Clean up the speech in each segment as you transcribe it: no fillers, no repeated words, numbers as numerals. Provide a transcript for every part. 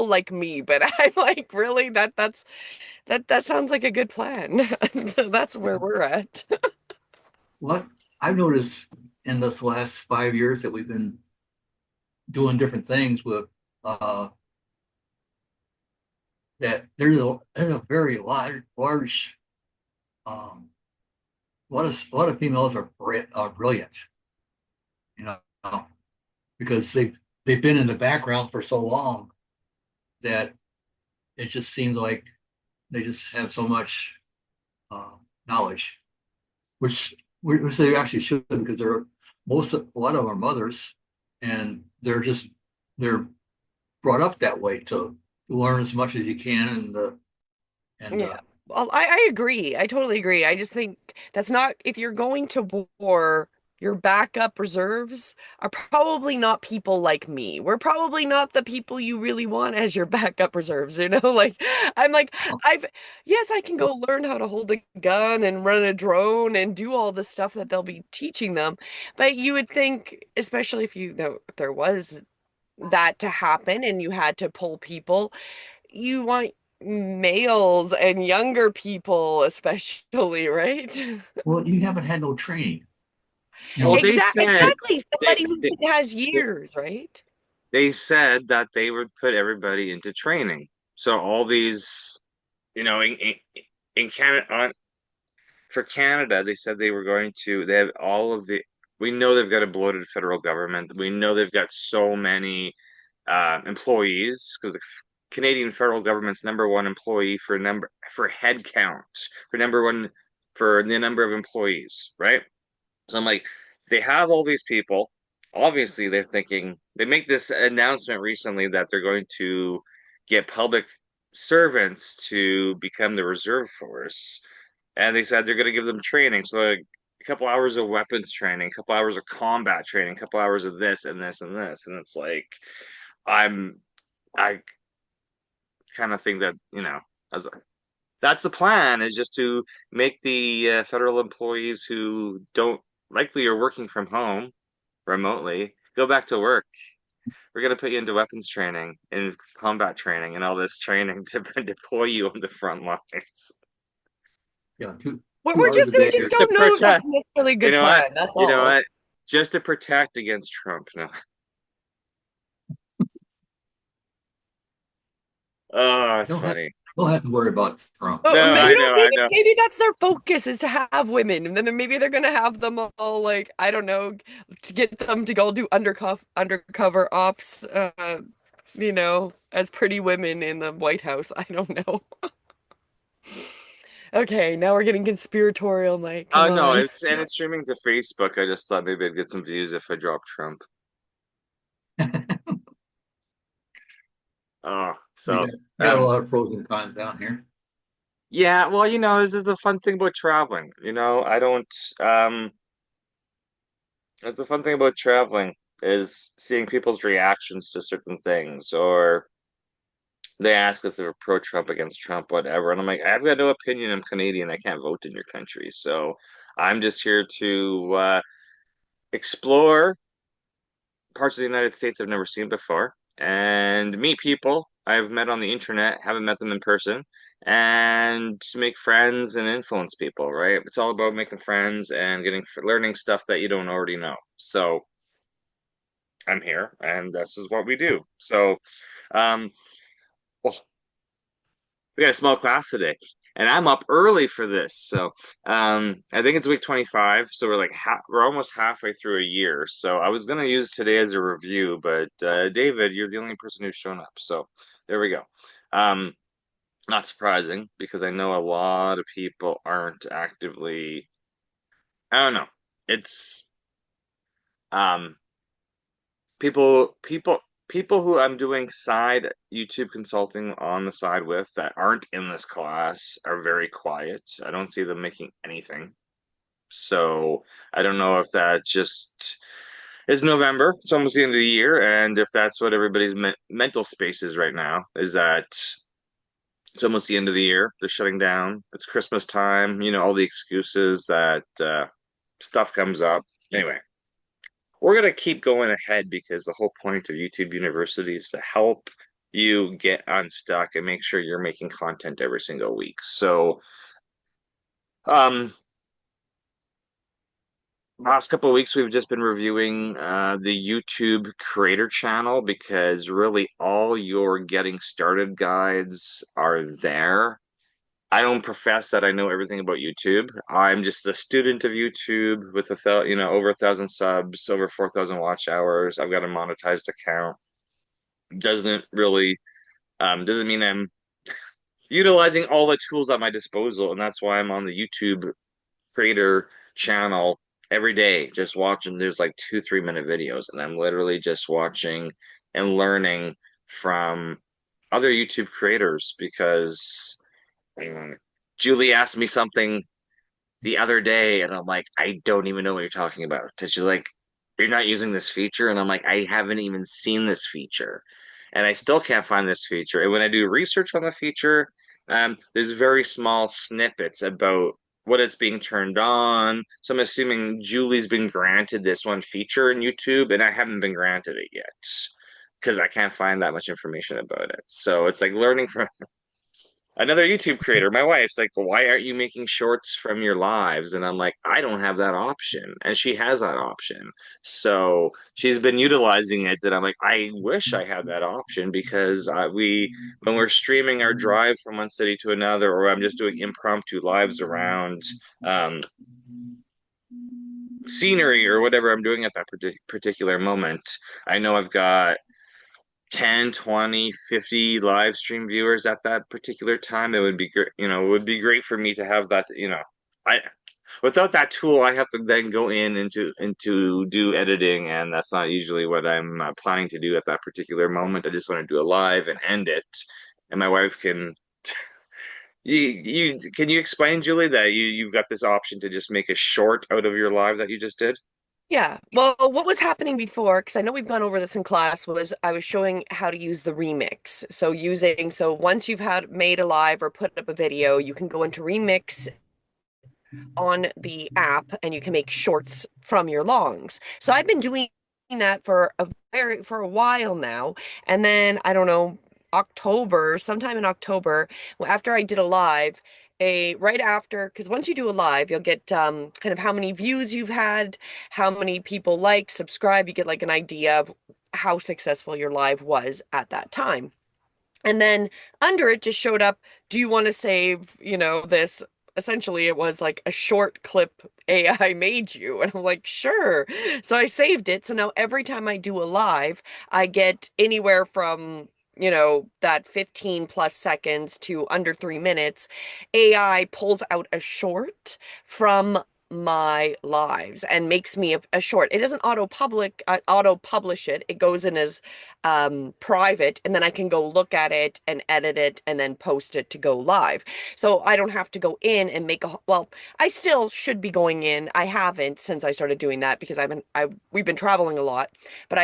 people like me, but I'm like, really? That sounds like a good plan. That's where we're at. What I've noticed in this last 5 years that we've been doing different things with uh, that there's a very large um, a lot of females are brilliant, you know, because they've been in the background for so long that it just seems like they just have so much uh, knowledge, which which they actually should because a lot of them are mothers, and they're brought up that way to learn as much as you can and Yeah. Well, I agree. I totally agree. I just think that's not, if you're going to war, your backup reserves are probably not people like me. We're probably not the people you really want as your backup reserves, you know? Like, I'm like, I've, yes, I can go learn how to hold a gun and run a drone and do all the stuff that they'll be teaching them. But you would think, especially if you know, if there was that to happen and you had to pull people, you want males and younger people especially, right? well, you haven't had no training, you Exactly, know. exactly. They, Somebody who they, has they years, right? they said that they would put everybody into training. So all these, in Canada, for Canada, they said they were going to, they have all of the, we know they've got a bloated federal government. We know they've got so many employees because the Canadian federal government's number one employee for head count, for number one for the number of employees, right? So I'm like, they have all these people. Obviously, they're thinking they make this announcement recently that they're going to get public servants to become the reserve force, and they said they're going to give them training. So like a couple hours of weapons training, a couple hours of combat training, a couple hours of this and this and this, and it's like I'm I kind of think that I was like, that's the plan is just to make the federal employees who don't likely are working from home remotely go back to work. We're gonna put you into weapons training and combat training and all this training to deploy you on the front lines. Yeah, We're, two we're hours just a we day. just To don't know if that's protect, necessarily a you good know what? plan. That's You know all. what? Just to protect against Trump. No. Oh, it's Don't have funny. don't have to worry about Trump. Oh, You you know, know, I maybe know. maybe that's their focus is to have women, and then maybe they're gonna have them all like I don't know, to get them to go do undercover ops, as pretty women in the White House. I don't know. Okay, now we're getting conspiratorial, Mike. Come Oh no, on. it's streaming to Facebook. I just thought maybe I'd get some views if I drop Trump. Oh, We so got a lot of pros and cons down here. yeah, well, this is the fun thing about traveling. I don't That's the fun thing about traveling is seeing people's reactions to certain things, or they ask us if we're pro Trump against Trump, whatever. And I'm like, I've got no opinion. I'm Canadian. I can't vote in your country. So I'm just here to explore parts of the United States I've never seen before and meet people I've met on the internet, haven't met them in person, and make friends and influence people, right? It's all about making friends and learning stuff that you don't already know. So I'm here, and this is what we do. So, um, well, we got a small class today, and I'm up early for this. So, I think it's week 25. So we're almost halfway through a year. So I was gonna use today as a review, but David, you're the only person who's shown up. So there we go. Um, Not surprising because I know a lot of people aren't actively. I don't know. It's um people who I'm doing side YouTube consulting on the side with that aren't in this class are very quiet. I don't see them making anything. So I don't know if that just is November. It's almost the end of the year, and if that's what everybody's mental space is right now, is that it's almost the end of the year. They're shutting down. It's Christmas time. All the excuses that stuff comes up. Anyway, we're going to keep going ahead because the whole point of YouTube University is to help you get unstuck and make sure you're making content every single week. So, um, last couple of weeks we've just been reviewing the YouTube creator channel because really all your getting started guides are there. I don't profess that I know everything about YouTube. I'm just a student of YouTube with over 1,000 subs, over 4,000 watch hours. I've got a monetized account. Doesn't really doesn't mean I'm utilizing all the tools at my disposal, and that's why I'm on the YouTube creator channel every day, just watching. There's like 2 3 minute videos, and I'm literally just watching and learning from other YouTube creators because uh, Julie asked me something the other day, and I'm like, I don't even know what you're talking about. And she's like, you're not using this feature, and I'm like, I haven't even seen this feature, and I still can't find this feature. And when I do research on the feature, there's very small snippets about what it's being turned on. So I'm assuming Julie's been granted this one feature in YouTube, and I haven't been granted it yet because I can't find that much information about it. So it's like learning from another YouTube creator. My wife's like, why aren't you making shorts from your lives? And I'm like, I don't have that option. And she has that option. So she's been utilizing it that I'm like, I wish I had that option because when we're streaming our drive from one city to another, or I'm just doing impromptu lives around um, scenery or whatever I'm doing at that particular moment, I know I've got 10, 20, 50 live stream viewers at that particular time. It would be great, it would be great for me to have that, I without that tool, I have to then go in into do editing, and that's not usually what I'm planning to do at that particular moment. I just want to do a live and end it, and my wife can. Can you explain, Julie, that you've got this option to just make a short out of your live that you just did? Yeah. Well, what was happening before, because I know we've gone over this in class, was I was showing how to use the remix. So once you've had made a live or put up a video, you can go into remix on the app and you can make shorts from your longs. So I've been doing that for a while now. And then I don't know, sometime in October, after I did a live, a right after, because once you do a live, you'll get kind of how many views you've had, how many people like, subscribe, you get like an idea of how successful your live was at that time. And then under it just showed up, do you want to save, this? Essentially, it was like a short clip AI made you. And I'm like, sure. So I saved it. So now every time I do a live, I get anywhere from, that 15 plus seconds to under 3 minutes. AI pulls out a short from my lives and makes me a short. It doesn't auto publish it. It goes in as private, and then I can go look at it and edit it and then post it to go live. So I don't have to go in and well, I still should be going in. I haven't since I started doing that because we've been traveling a lot, but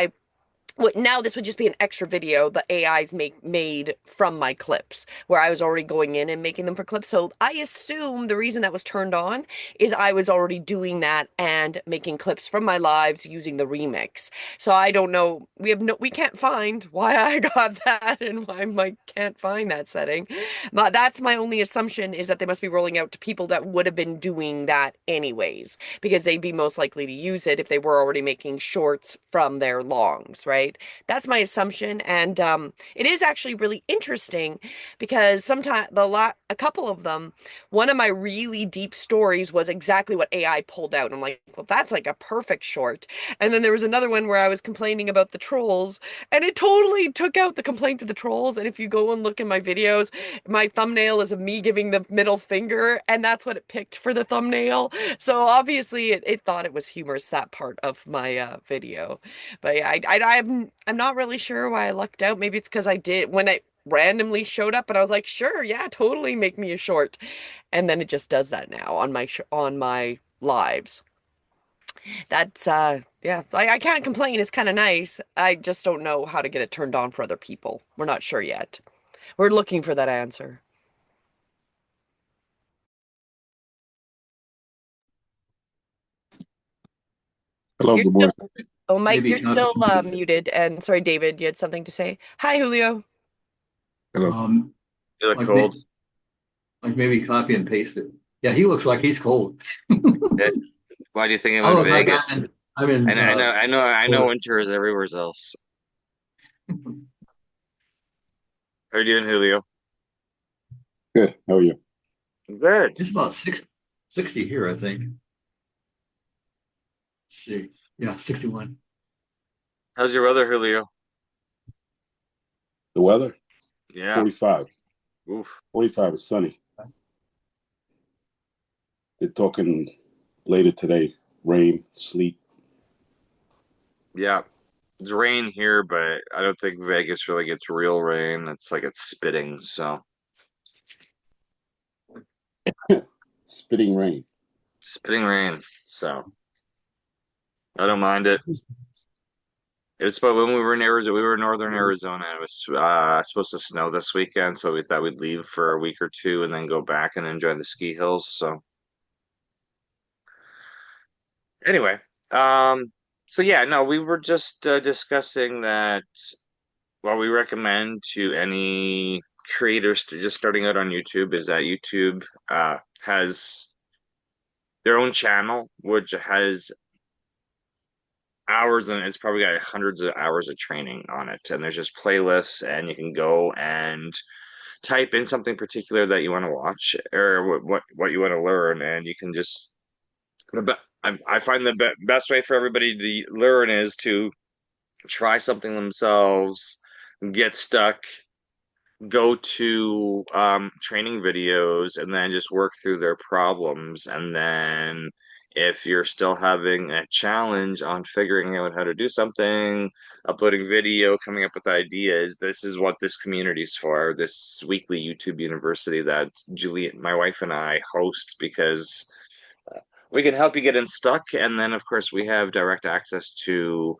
now this would just be an extra video the AIs made from my clips where I was already going in and making them for clips. So I assume the reason that was turned on is I was already doing that and making clips from my lives using the remix. So I don't know. We can't find why I got that and why Mike can't find that setting. But that's my only assumption is that they must be rolling out to people that would have been doing that anyways, because they'd be most likely to use it if they were already making shorts from their longs, right? That's my assumption, and it is actually really interesting because sometimes a couple of them, one of my really deep stories was exactly what AI pulled out. I'm like, well, that's like a perfect short. And then there was another one where I was complaining about the trolls, and it totally took out the complaint of the trolls. And if you go and look in my videos, my thumbnail is of me giving the middle finger, and that's what it picked for the thumbnail. So obviously, it thought it was humorous, that part of my video. But yeah, I'm not really sure why I lucked out. Maybe it's because I did when it randomly showed up, and I was like, sure, yeah, totally make me a short, and then it just does that now on my lives. That's yeah, I can't complain. It's kind of nice. I just don't know how to get it turned on for other people. We're not sure yet. We're looking for that answer. Hello, You're good still, morning. oh, Mike, Maybe you're another still community. muted. And sorry, David, you had something to say. Hi, Julio. Hello. You look Like cold. me, like maybe copy and paste it. Yeah, he looks like he's cold. Eh, Why do you think I'm I in look like Vegas? I'm in I know Florida. winter is everywhere else. How are you doing, Julio? Good. How are you? Good. It's about 60 here, I think. Let's see. Yeah, 61. How's your weather, Julio? The weather, Yeah. 45. Oof. 45 is sunny. They're talking later today, rain, sleet. Yeah. It's rain here, but I don't think Vegas really gets real rain. It's like it's spitting, so Spitting rain. spitting rain. So I don't mind it. It was but when we were in Arizona, we were in northern Arizona. It was supposed to snow this weekend, so we thought we'd leave for a week or two and then go back and enjoy the ski hills. So anyway, um, so yeah, no, we were just discussing that what we recommend to any creators to just starting out on YouTube is that YouTube has their own channel, which has hours and it's probably got hundreds of hours of training on it. And there's just playlists, and you can go and type in something particular that you want to watch or what you want to learn, and you can just. But I find the best way for everybody to learn is to try something themselves, get stuck, go to training videos and then just work through their problems. And then if you're still having a challenge on figuring out how to do something, uploading video, coming up with ideas, this is what this community is for. This weekly YouTube university that Julie, my wife, and I host because we can help you get unstuck. And then, of course, we have direct access to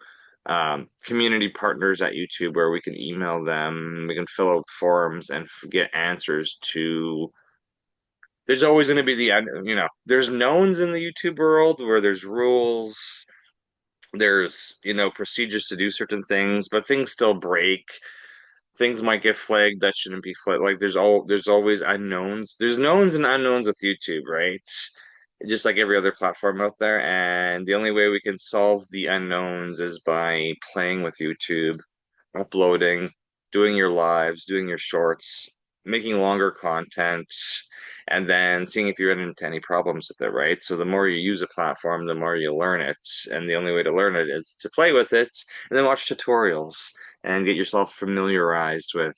community partners at YouTube where we can email them, we can fill out forms and get answers to. There's always going to be there's knowns in the YouTube world where there's rules, there's, procedures to do certain things, but things still break. Things might get flagged that shouldn't be flagged. Like there's always unknowns. There's knowns and unknowns with YouTube, right? Just like every other platform out there. And the only way we can solve the unknowns is by playing with YouTube, uploading, doing your lives, doing your shorts, making longer content, and then seeing if you run into any problems with it, right? So the more you use a platform, the more you learn it. And the only way to learn it is to play with it and then watch tutorials and get yourself familiarized with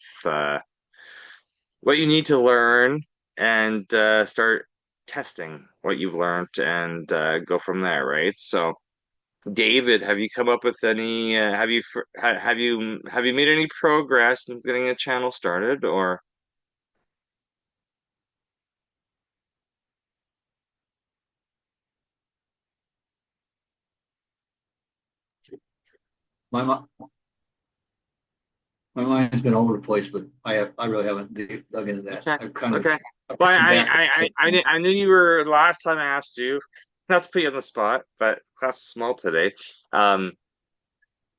what you need to learn and start testing what you've learned and go from there, right? So, David, have you come up with any? Have you made any progress in getting a channel started, or My mi- my mind's been all over the place, but I really haven't dug into that. okay, I've kind of okay? I've Well, come back. I knew you were last time I asked you. Not to put you on the spot, but class is small today. Um,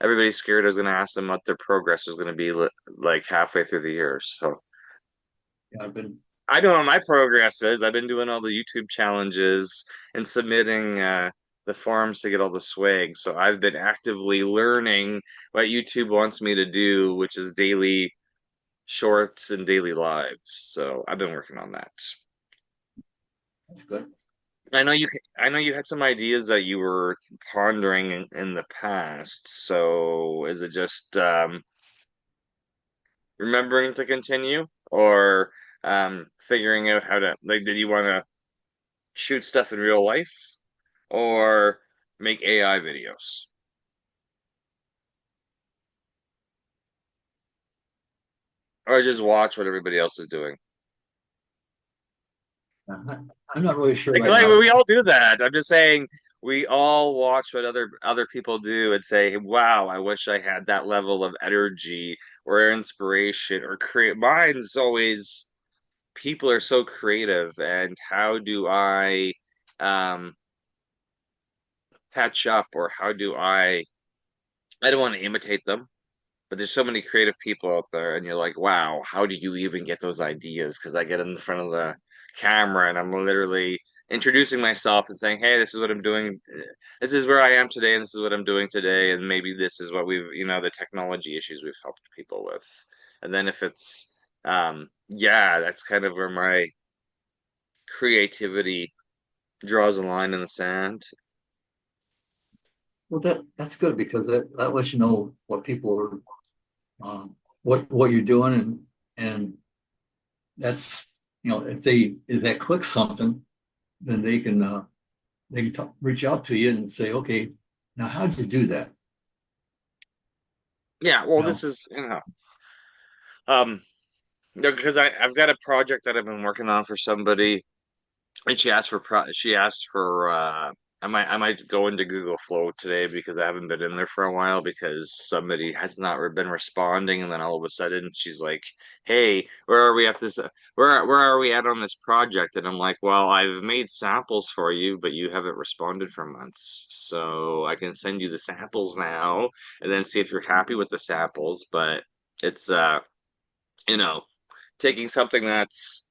Everybody's scared I was going to ask them what their progress was going to be like halfway through the year. So Yeah, I've been I know what my progress is. I've been doing all the YouTube challenges and submitting the forums to get all the swag. So I've been actively learning what YouTube wants me to do, which is daily shorts and daily lives. So I've been working on that. That's good. I know you had some ideas that you were pondering in the past. So is it just remembering to continue or figuring out how to like did you want to shoot stuff in real life or make AI videos or just watch what everybody else is doing. I, I'm not really sure right Like now. we all do that. I'm just saying we all watch what other people do and say, "Wow, I wish I had that level of energy or inspiration or create." Mine's always people are so creative, and how do I um catch up or how do I don't want to imitate them, but there's so many creative people out there, and you're like, wow, how do you even get those ideas? Because I get in front of the camera and I'm literally introducing myself and saying, hey, this is what I'm doing. This is where I am today, and this is what I'm doing today, and maybe this is what we've, the technology issues we've helped people with. And then if it's, yeah, that's kind of where my creativity draws a line in the sand. Well, that's good because that lets you know what people are, what you're doing, and that's, if that clicks something, then they can reach out to you and say, okay, now how'd you do that? Yeah, well, You this know, is, um, because I've got a project that I've been working on for somebody, and she asked for I might go into Google Flow today because I haven't been in there for a while because somebody has not been responding, and then all of a sudden she's like, "Hey, where are we at this? Where are we at on this project?" And I'm like, "Well, I've made samples for you, but you haven't responded for months, so I can send you the samples now, and then see if you're happy with the samples." But it's you know, taking something that's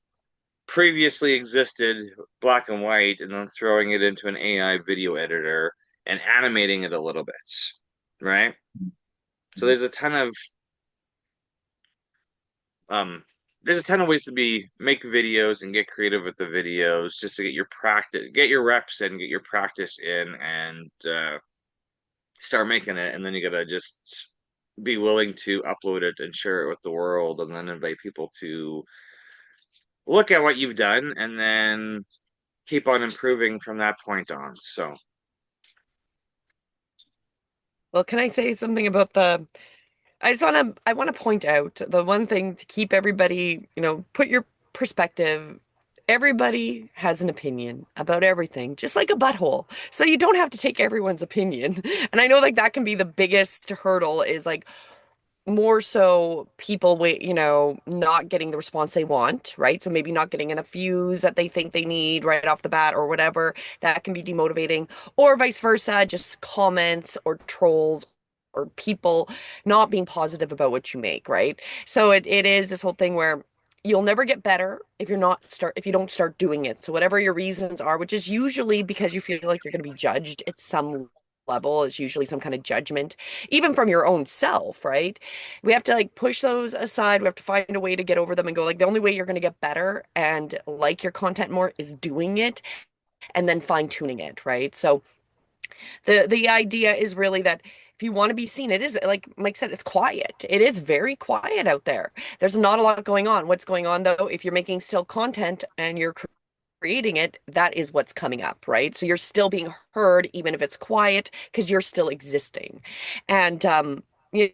previously existed black and white and then throwing it into an AI video editor and animating it a little bit, right? So um there's a ton of ways to be make videos and get creative with the videos just to get your practice, get your reps in, get your practice in, and start making it. And then you gotta just be willing to upload it and share it with the world, and then invite people to look at what you've done, and then keep on improving from that point on. So Well, can I say something about the I want to point out the one thing to keep everybody, put your perspective. Everybody has an opinion about everything, just like a butthole. So you don't have to take everyone's opinion. And I know like that can be the biggest hurdle is like more so people wait, not getting the response they want, right? So maybe not getting enough views that they think they need right off the bat or whatever. That can be demotivating, or vice versa, just comments or trolls or people not being positive about what you make, right? So it is this whole thing where you'll never get better if you don't start doing it. So whatever your reasons are, which is usually because you feel like you're going to be judged at some level, is usually some kind of judgment even from your own self, right? We have to like push those aside. We have to find a way to get over them and go like the only way you're going to get better and like your content more is doing it and then fine tuning it, right? So the idea is really that if you want to be seen, it is like Mike said, it's quiet. It is very quiet out there. There's not a lot going on. What's going on though, if you're making still content and you're creating it, that is what's coming up, right? So you're still being heard, even if it's quiet, because you're still existing. And you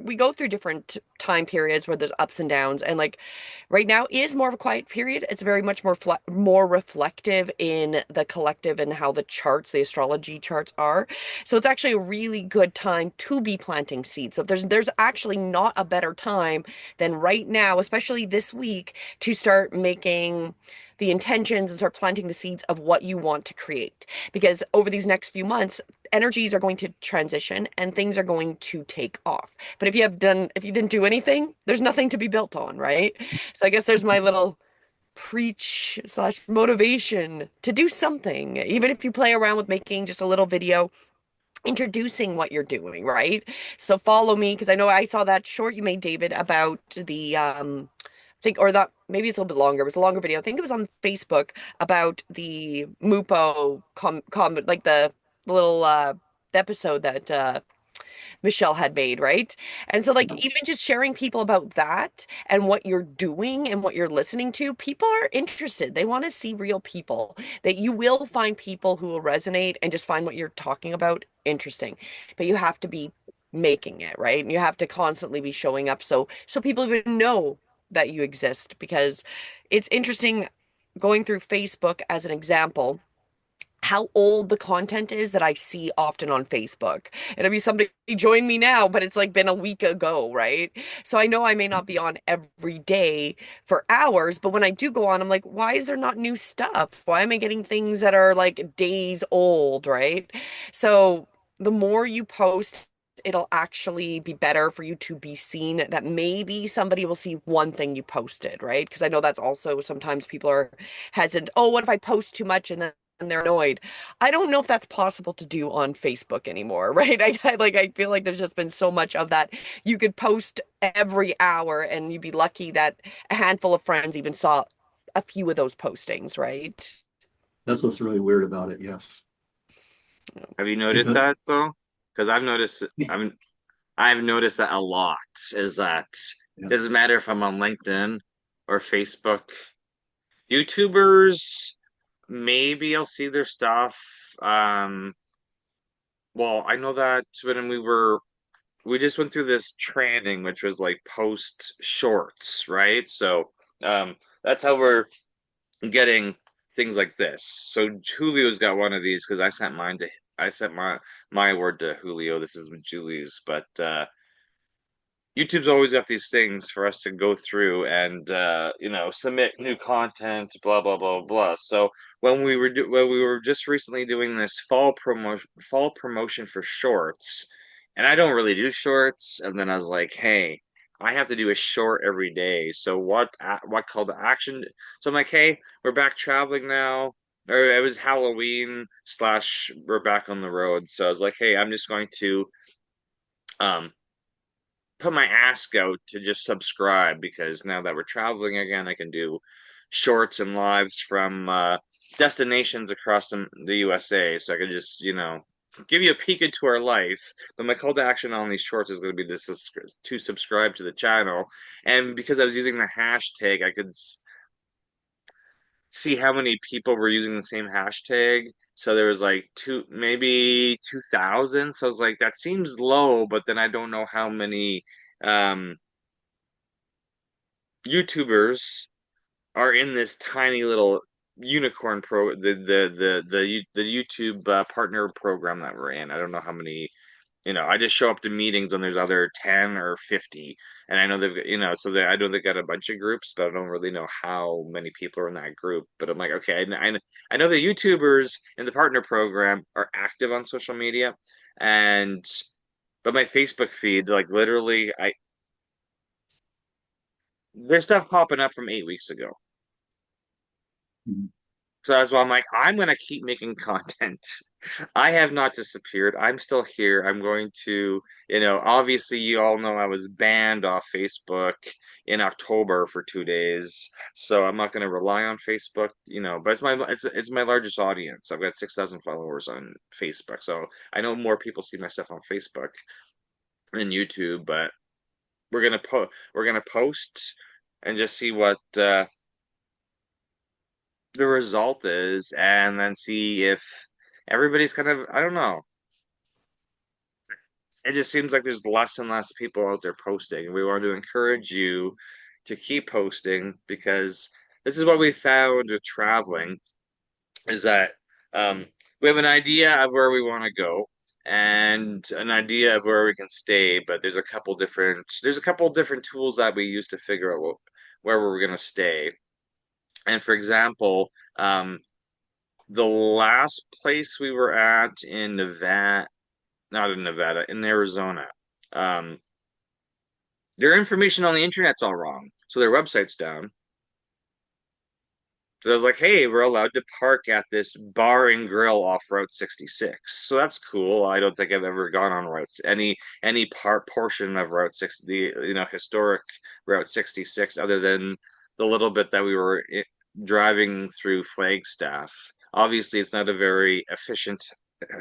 we go through different time periods where there's ups and downs, and like right now is more of a quiet period. It's very much more reflective in the collective and how the charts, the astrology charts are. So it's actually a really good time to be planting seeds. So if there's actually not a better time than right now, especially this week, to start making the intentions and start planting the seeds of what you want to create. Because over these next few months, energies are going to transition and things are going to take off. But if you didn't do anything, there's nothing to be built on, right? So I guess there's my little preach slash motivation to do something, even if you play around with making just a little video introducing what you're doing, right? So follow me because I know I saw that short you made, David, about the I think or that maybe it's a little bit longer. It was a longer video. I think it was on Facebook about the Mupo like the little episode that Michelle had made, right? And so, like, even just sharing people about that and what you're doing and what you're listening to, people are interested. They want to see real people, that you will find people who will resonate and just find what you're talking about interesting. But you have to be making it, right? And you have to constantly be showing up so people even know that you exist because it's interesting going through Facebook as an example how old the content is that I see often on Facebook. It'll be somebody join me now, but it's like been a week ago, right? So I know I may not be on every day for hours, but when I do go on, I'm like, why is there not new stuff? Why am I getting things that are like days old, right? So the more you post it'll actually be better for you to be seen, that maybe somebody will see one thing you posted, right? Because I know that's also sometimes people are hesitant. Oh, what if I post too much and then they're annoyed? I don't know if that's possible to do on Facebook anymore, right? I feel like there's just been so much of that. You could post every hour and you'd be lucky that a handful of friends even saw a few of those postings, right? That's what's really weird about it. Yes, Have you noticed because that though? Because I've noticed that a lot is that yeah, doesn't matter if I'm on LinkedIn or Facebook. YouTubers, maybe I'll see their stuff. Um, well, I know that when we just went through this training, which was like post shorts, right? So, that's how we're getting things like this. So Julio's got one of these because I sent my word to Julio. This is Julie's, but YouTube's always got these things for us to go through and submit new content, blah blah blah blah. So when we were just recently doing this fall promotion for shorts, and I don't really do shorts, and then I was like, hey, I have to do a short every day. So what call to action? So I'm like, hey, we're back traveling now. Or it was Halloween slash we're back on the road. So I was like, hey, I'm just going to um put my ask out to just subscribe because now that we're traveling again, I can do shorts and lives from destinations across the USA. So I can just, give you a peek into our life. But my call to action on these shorts is going to be to subscribe to the channel. And because I was using the hashtag, I could see how many people were using the same hashtag. So there was like maybe 2,000. So I was like, that seems low, but then I don't know how many um YouTubers are in this tiny little unicorn the YouTube partner program that we're in. I don't know how many, I just show up to meetings and there's other 10 or 50 and I know they've got, I know they've got a bunch of groups, but I don't really know how many people are in that group. But I'm like, okay, I know the YouTubers in the partner program are active on social media and but my Facebook feed, like literally there's stuff popping up from 8 weeks ago. mhm. So that's why I'm like, I'm gonna keep making content. I have not disappeared. I'm still here. I'm going to, obviously you all know I was banned off Facebook in October for 2 days. So I'm not gonna rely on Facebook, but it's my largest audience. I've got 6,000 followers on Facebook. So I know more people see my stuff on Facebook than YouTube, but we're gonna post and just see what the result is and then see if everybody's kind of, I don't know. It just seems like there's less and less people out there posting. And we want to encourage you to keep posting because this is what we found with traveling is that um, we have an idea of where we want to go and an idea of where we can stay, but there's a couple different tools that we use to figure out where we're going to stay. And for example, the last place we were at in Nevada, not in Nevada, in Arizona, um, their information on the internet's all wrong. So their website's down. So I was like, hey, we're allowed to park at this bar and grill off Route 66. So that's cool. I don't think I've ever gone on any part portion of Route 60, historic Route 66, other than the little bit that we were driving through Flagstaff. Obviously, it's not a very efficient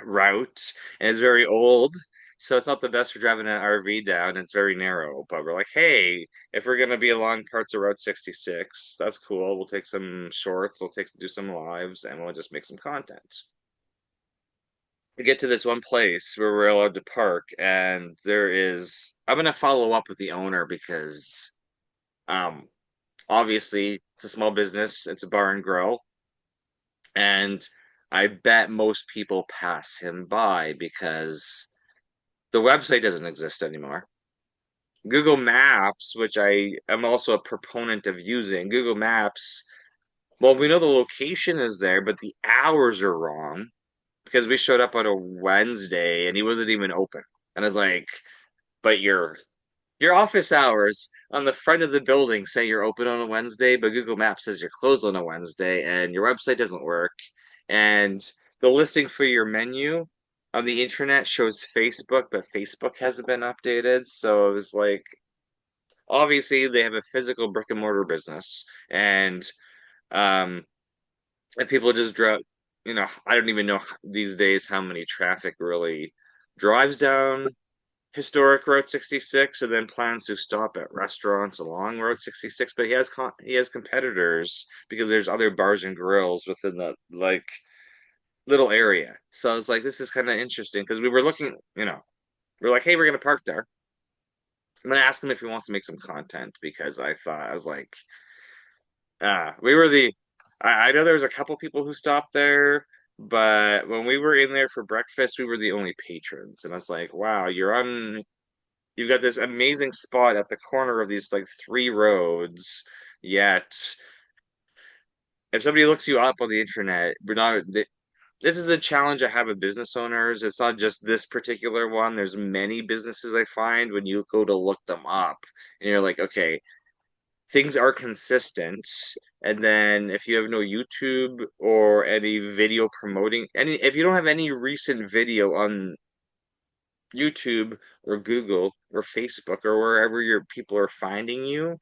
route, and it's very old. So it's not the best for driving an RV down. It's very narrow, but we're like, hey, if we're gonna be along parts of Route 66, that's cool. We'll take some shorts, do some lives, and we'll just make some content. We get to this one place where we're allowed to park, and I'm gonna follow up with the owner because um obviously it's a small business, it's a bar and grill, and I bet most people pass him by because the website doesn't exist anymore. Google Maps, which I am also a proponent of using, Google Maps, well, we know the location is there, but the hours are wrong because we showed up on a Wednesday and he wasn't even open. And I was like, but your office hours on the front of the building say you're open on a Wednesday, but Google Maps says you're closed on a Wednesday, and your website doesn't work. And the listing for your menu on the internet shows Facebook, but Facebook hasn't been updated. So it was like, obviously, they have a physical brick and mortar business, and um, if people just drove, I don't even know these days how many traffic really drives down historic Route 66 and then plans to stop at restaurants along Route 66, but he has competitors because there's other bars and grills within the like little area. So I was like, this is kind of interesting because we were looking, we're like, hey, we're gonna park there. I'm gonna ask him if he wants to make some content because I was like, we were the I know there was a couple people who stopped there, but when we were in there for breakfast, we were the only patrons. And I was like, wow, you've got this amazing spot at the corner of these like three roads, yet if somebody looks you up on the internet, we're not this is the challenge I have with business owners. It's not just this particular one. There's many businesses I find when you go to look them up and you're like, okay, things are consistent. And then if you have no YouTube or any video promoting if you don't have any recent video on YouTube or Google or Facebook or wherever your people are finding you,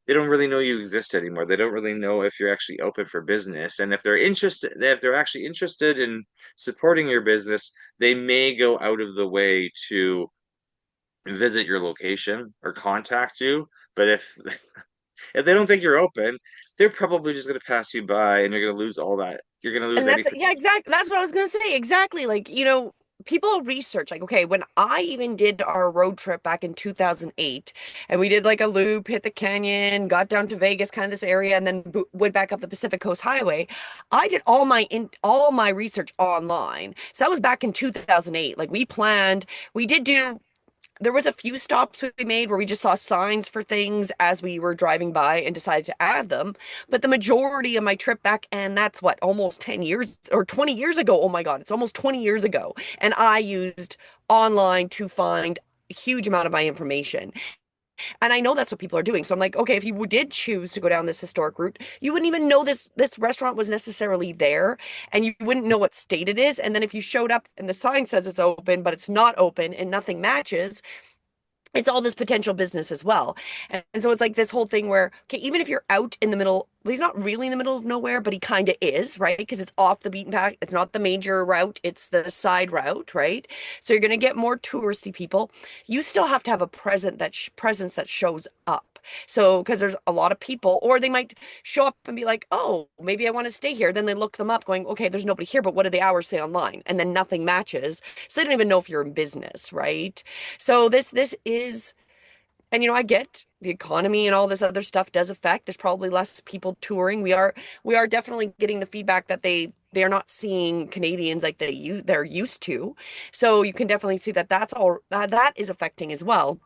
they don't really know you exist anymore. They don't really know if you're actually open for business. And if they're actually interested in supporting your business, they may go out of the way to visit your location or contact you. But if they don't think you're open, they're probably just going to pass you by and you're going to lose all that. You're going to lose And any. that's yeah, exactly. That's what I was gonna say. Exactly. Like, people research, like, okay, when I even did our road trip back in 2008, and we did like a loop, hit the canyon, got down to Vegas, kind of this area, and then went back up the Pacific Coast Highway. I did all my research online. So that was back in 2008. Like, we did do there was a few stops we made where we just saw signs for things as we were driving by and decided to add them. But the majority of my trip back, and that's what, almost 10 years or 20 years ago. Oh my God, it's almost 20 years ago. And I used online to find a huge amount of my information. And I know that's what people are doing. So I'm like, okay, if you did choose to go down this historic route, you wouldn't even know this restaurant was necessarily there, and you wouldn't know what state it is. And then if you showed up and the sign says it's open, but it's not open and nothing matches, it's all this potential business as well. And so it's like this whole thing where, okay, even if you're out in the middle, well, he's not really in the middle of nowhere, but he kind of is, right? Because it's off the beaten path. It's not the major route, it's the side route, right? So you're going to get more touristy people. You still have to have a presence that shows up. So, because there's a lot of people, or they might show up and be like, oh, maybe I want to stay here. Then they look them up going, okay, there's nobody here, but what do the hours say online? And then nothing matches. So they don't even know if you're in business, right? So this is, and I get the economy and all this other stuff does affect. There's probably less people touring. We are definitely getting the feedback that they're not seeing Canadians like they're used to. So you can definitely see that that is affecting as well.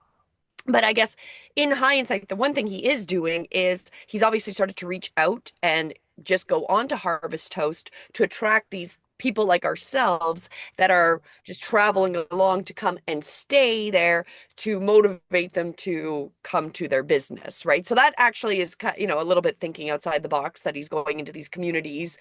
But I guess in hindsight, the one thing he is doing is he's obviously started to reach out and just go on to Harvest Toast to attract these people like ourselves that are just traveling along to come and stay there to motivate them to come to their business, right? So that actually is, a little bit thinking outside the box that he's going into these communities,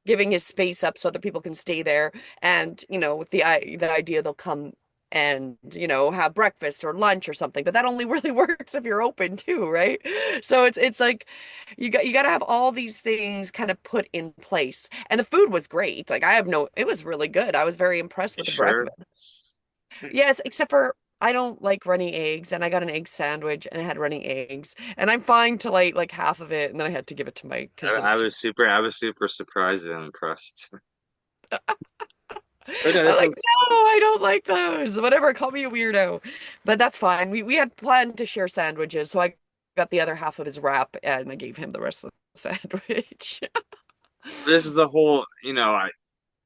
giving his space up so other people can stay there. And, with the idea they'll come and, have breakfast or lunch or something. But that only really works if you're open too, right? So it's like you got to have all these things kind of put in place. And the food was great. Like it was really good. I was very impressed with the Sure. breakfast. Yes, except for I don't like runny eggs, and I got an egg sandwich and it had runny eggs, and I'm fine to like half of it, and then I had to give it to Mike because it was too. I was super surprised and impressed. But no, I'm this like, was no, I don't like those. Whatever, call me a weirdo. But that's fine. We had planned to share sandwiches, so I got the other half of his wrap and I gave him the rest of the sandwich. this is the whole,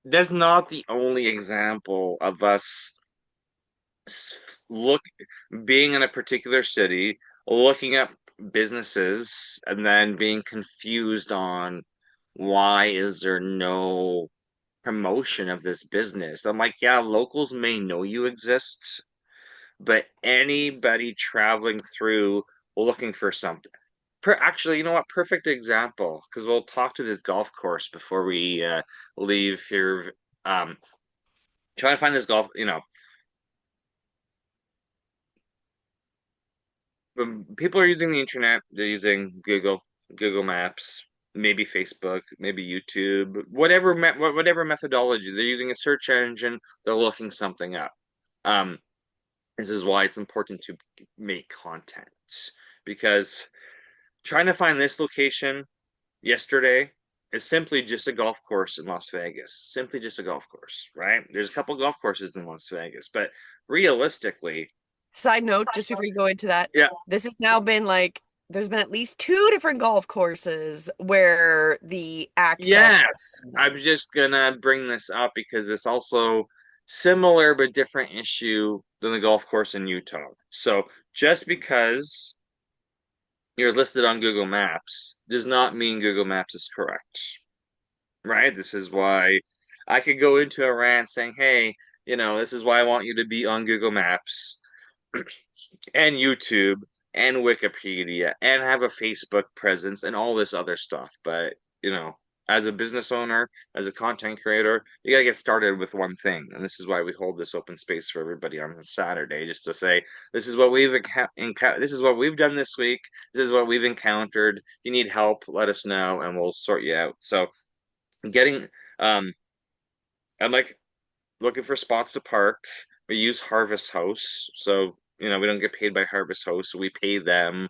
that's not the only example of us look being in a particular city, looking at businesses, and then being confused on why is there no promotion of this business. I'm like, yeah, locals may know you exist, but anybody traveling through looking for something. Actually, you know what? Perfect example, because we'll talk to this golf course before we leave here. Um, trying to find this golf, when people are using the internet, they're using Google Maps, maybe Facebook, maybe YouTube, whatever methodology. They're using a search engine, they're looking something up. Um, this is why it's important to make content because trying to find this location yesterday is simply just a golf course in Las Vegas. Simply just a golf course, right? There's a couple golf courses in Las Vegas, but realistically, Side note, just before you go into that, yeah, this has now been like there's been at least two different golf courses where the access. yes, I'm just gonna bring this up because it's also similar but different issue than the golf course in Utah. So just because you're listed on Google Maps does not mean Google Maps is correct, right? This is why I could go into a rant saying, hey, this is why I want you to be on Google Maps and YouTube and Wikipedia and have a Facebook presence and all this other stuff. But, as a business owner, as a content creator, you got to get started with one thing. And this is why we hold this open space for everybody on Saturday, just to say, this is what this is what we've done this week. This is what we've encountered. If you need help, let us know and we'll sort you out. So getting, um, I'm like looking for spots to park. We use Harvest House. So, we don't get paid by Harvest House. So we pay them.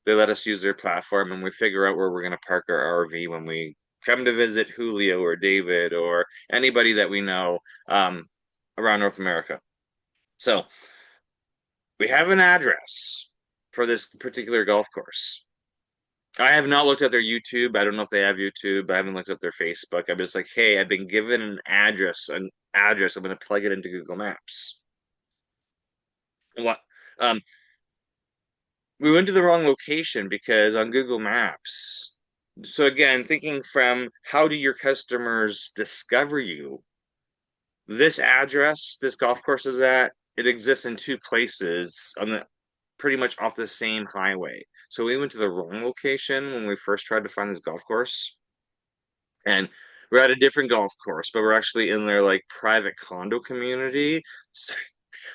They let us use their platform and we figure out where we're going to park our RV when we come to visit Julio or David or anybody that we know around North America. So we have an address for this particular golf course. I have not looked at their YouTube. I don't know if they have YouTube. I haven't looked at their Facebook. I'm just like, hey, I've been given an address. I'm going to plug it into Google Maps. What? Um, we went to the wrong location because on Google Maps. So again, thinking from how do your customers discover you? This address, this golf course is at, it exists in two places on the pretty much off the same highway. So we went to the wrong location when we first tried to find this golf course. And we're at a different golf course, but we're actually in their like private condo community. So,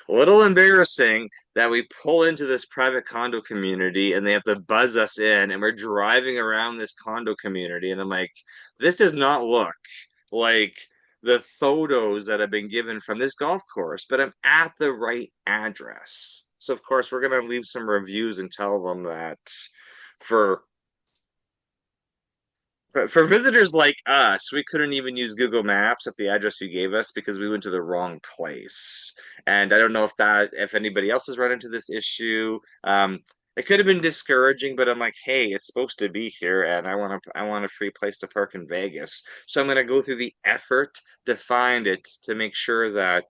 a little embarrassing that we pull into this private condo community and they have to buzz us in, and we're driving around this condo community. And I'm like, this does not look like the photos that have been given from this golf course, but I'm at the right address. So, of course, we're going to leave some reviews and tell them that for for visitors like us, we couldn't even use Google Maps at the address you gave us because we went to the wrong place. And I don't know if anybody else has run into this issue. It could have been discouraging, but I'm like, hey, it's supposed to be here, and I want a free place to park in Vegas. So I'm gonna go through the effort to find it to make sure that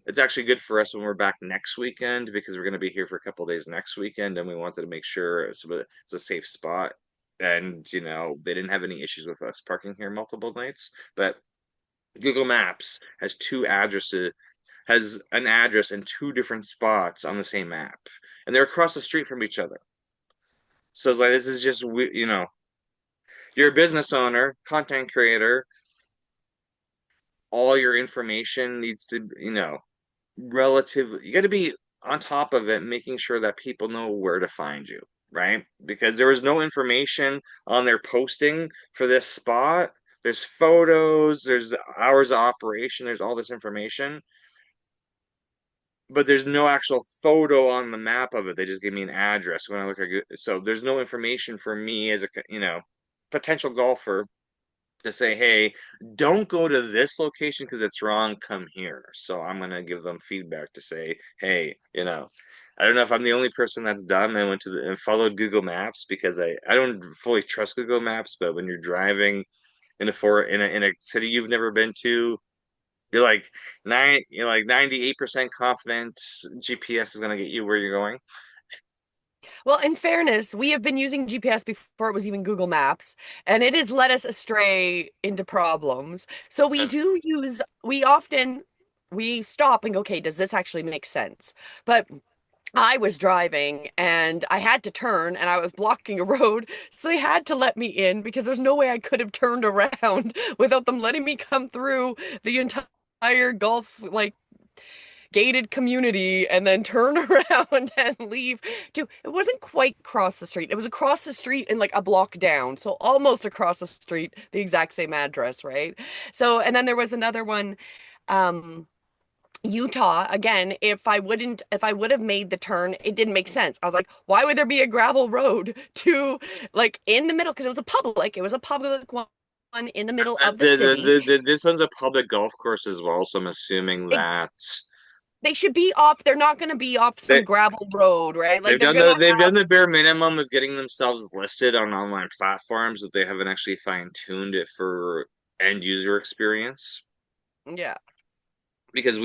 it's actually good for us when we're back next weekend because we're going to be here for a couple days next weekend, and we wanted to make sure it's a safe spot and they didn't have any issues with us parking here multiple nights. But Google Maps has an address in two different spots on the same map, and they're across the street from each other. So it's like this is just you're a business owner, content creator. All your information needs to relatively, you got to be on top of it, making sure that people know where to find you, right? Because there was no information on their posting for this spot. There's photos, there's hours of operation, there's all this information, but there's no actual photo on the map of it. They just give me an address when I look at so there's no information for me as a potential golfer to say, hey, don't go to this location because it's wrong, come here. So I'm going to give them feedback to say, hey, I don't know if I'm the only person that's done. I went and followed Google Maps because I don't fully trust Google Maps, but when you're driving in a city you've never been to, you're like 98% confident GPS is going to get you where you're going. Well, in fairness, we have been using GPS before it was even Google Maps, and it has led us astray into problems. So we often we stop and go, okay, does this actually make sense? But I was driving and I had to turn and I was blocking a road. So they had to let me in because there's no way I could have turned around without them letting me come through the entire Gulf, like, gated community and then turn around and leave. Dude, it wasn't quite across the street. It was across the street and like a block down. So almost across the street, the exact same address, right? So, and then there was another one, um, Utah, again, if I would have made the turn, it didn't make sense. I was like, why would there be a gravel road to like in the middle? Because it was a public one in the middle of the city. This one's a public golf course as well, so I'm assuming It, that they should be off. They're not going to be off they some gravel road, right? Like they're going to they've have, done the bare minimum of getting themselves listed on online platforms, but they haven't actually fine-tuned it for end user experience. yeah. Because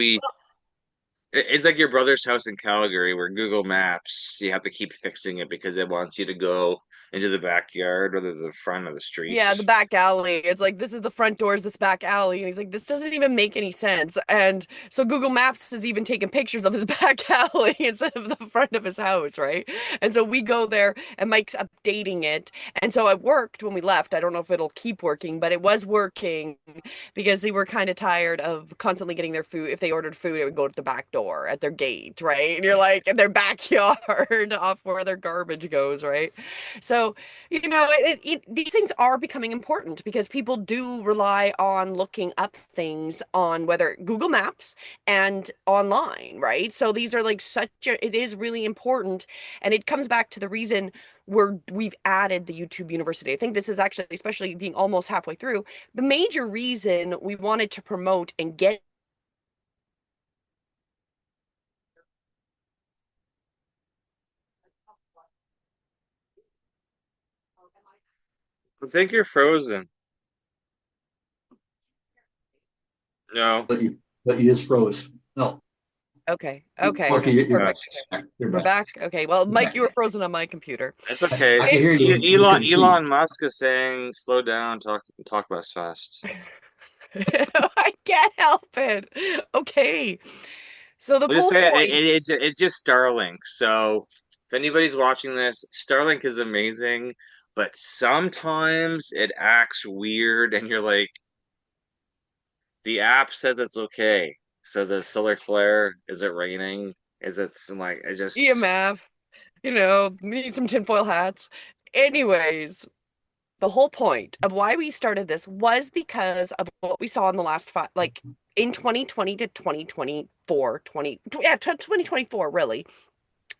it's like your brother's house in Calgary where Google Maps, you have to keep fixing it because it wants you to go into the backyard rather than the front of the street. Yeah, the back alley. It's like this is the front door, is this back alley. And he's like, this doesn't even make any sense. And so Google Maps has even taken pictures of his back alley instead of the front of his house, right? And so we go there and Mike's updating it. And so it worked when we left. I don't know if it'll keep working, but it was working because they were kind of tired of constantly getting their food. If they ordered food, it would go to the back door at their gate, right? And you're like in their backyard off where their garbage goes, right? So these things are becoming important because people do rely on looking up things on whether Google Maps and online, right? So these are like it is really important. And it comes back to the reason we've added the YouTube University. I think this is actually, especially being almost halfway through, the major reason we wanted to promote and get. I think you're frozen. No. But you just froze. No. Okay. Okay. Okay, you're back. Perfect. You're We're back. back. Okay. Well, You're Mike, back. you were frozen on my computer. It's okay. I can hear you. I just couldn't see. Elon Musk is saying, "Slow down, talk less fast." I can't help it. Okay. So the We'll just whole say point, it's just Starlink. So if anybody's watching this, Starlink is amazing, but sometimes it acts weird, and you're like, the app says it's okay. Says it's solar flare. Is it raining? Is it like it just EMF, need some tinfoil hats. Anyways, the whole point of why we started this was because of what we saw in the last five, like in 2020 to 2024, 2024, really,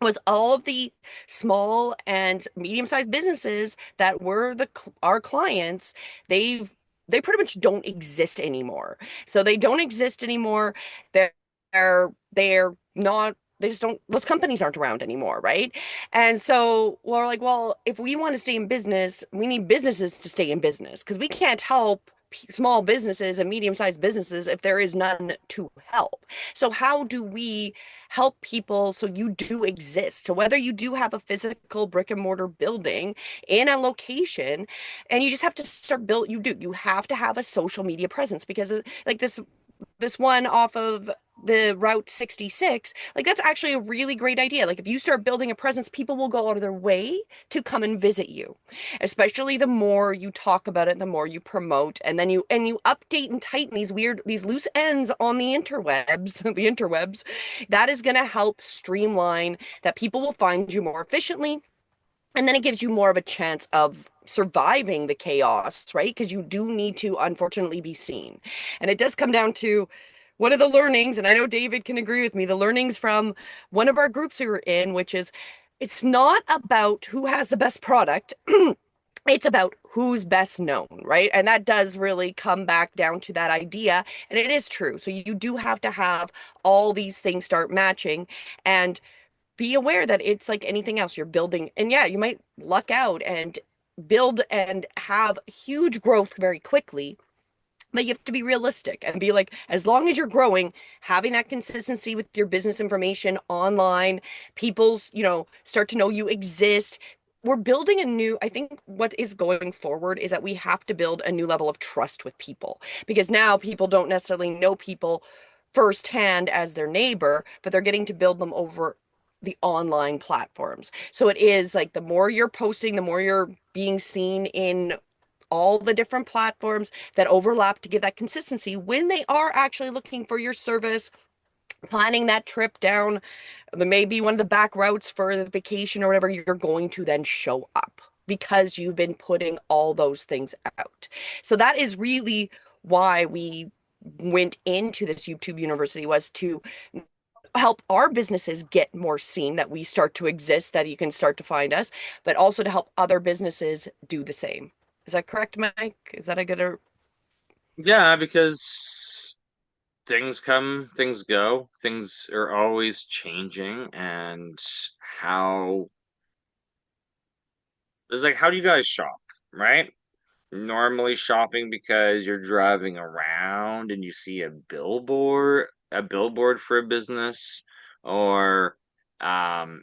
was all of the small and medium-sized businesses that were our clients. They pretty much don't exist anymore. So they don't exist anymore. They're they're not, they just don't, those companies aren't around anymore, right? And so we're like, well, if we want to stay in business, we need businesses to stay in business because we can't help small businesses and medium-sized businesses if there is none to help. So how do we help people so you do exist? So whether you do have a physical brick and mortar building in a location and you just have to start build you have to have a social media presence because like this one off of the Route 66, like that's actually a really great idea. Like if you start building a presence, people will go out of their way to come and visit you. Especially the more you talk about it, the more you promote, and then you update and tighten these loose ends on the interwebs, the interwebs. That is going to help streamline that people will find you more efficiently. And then it gives you more of a chance of surviving the chaos, right? Because you do need to, unfortunately, be seen. And it does come down to one of the learnings, and I know David can agree with me, the learnings from one of our groups we were in, which is it's not about who has the best product. It's about who's best known, right? And that does really come back down to that idea. And it is true. So you do have to have all these things start matching. And be aware that it's like anything else you're building. And yeah, you might luck out and build and have huge growth very quickly. But you have to be realistic and be like, as long as you're growing, having that consistency with your business information online, people, start to know you exist. We're building I think what is going forward is that we have to build a new level of trust with people because now people don't necessarily know people firsthand as their neighbor, but they're getting to build them over the online platforms. So it is like the more you're posting, the more you're being seen in all the different platforms that overlap to give that consistency when they are actually looking for your service, planning that trip down maybe one of the back routes for the vacation or whatever, you're going to then show up because you've been putting all those things out. So that is really why we went into this YouTube University, was to help our businesses get more seen, that we start to exist, that you can start to find us, but also to help other businesses do the same. Is that correct, Mike? Is that a good? Yeah, because things come, things go, things are always changing, and how it's like, how do you guys shop, right? Normally shopping because you're driving around and you see a billboard for a business, or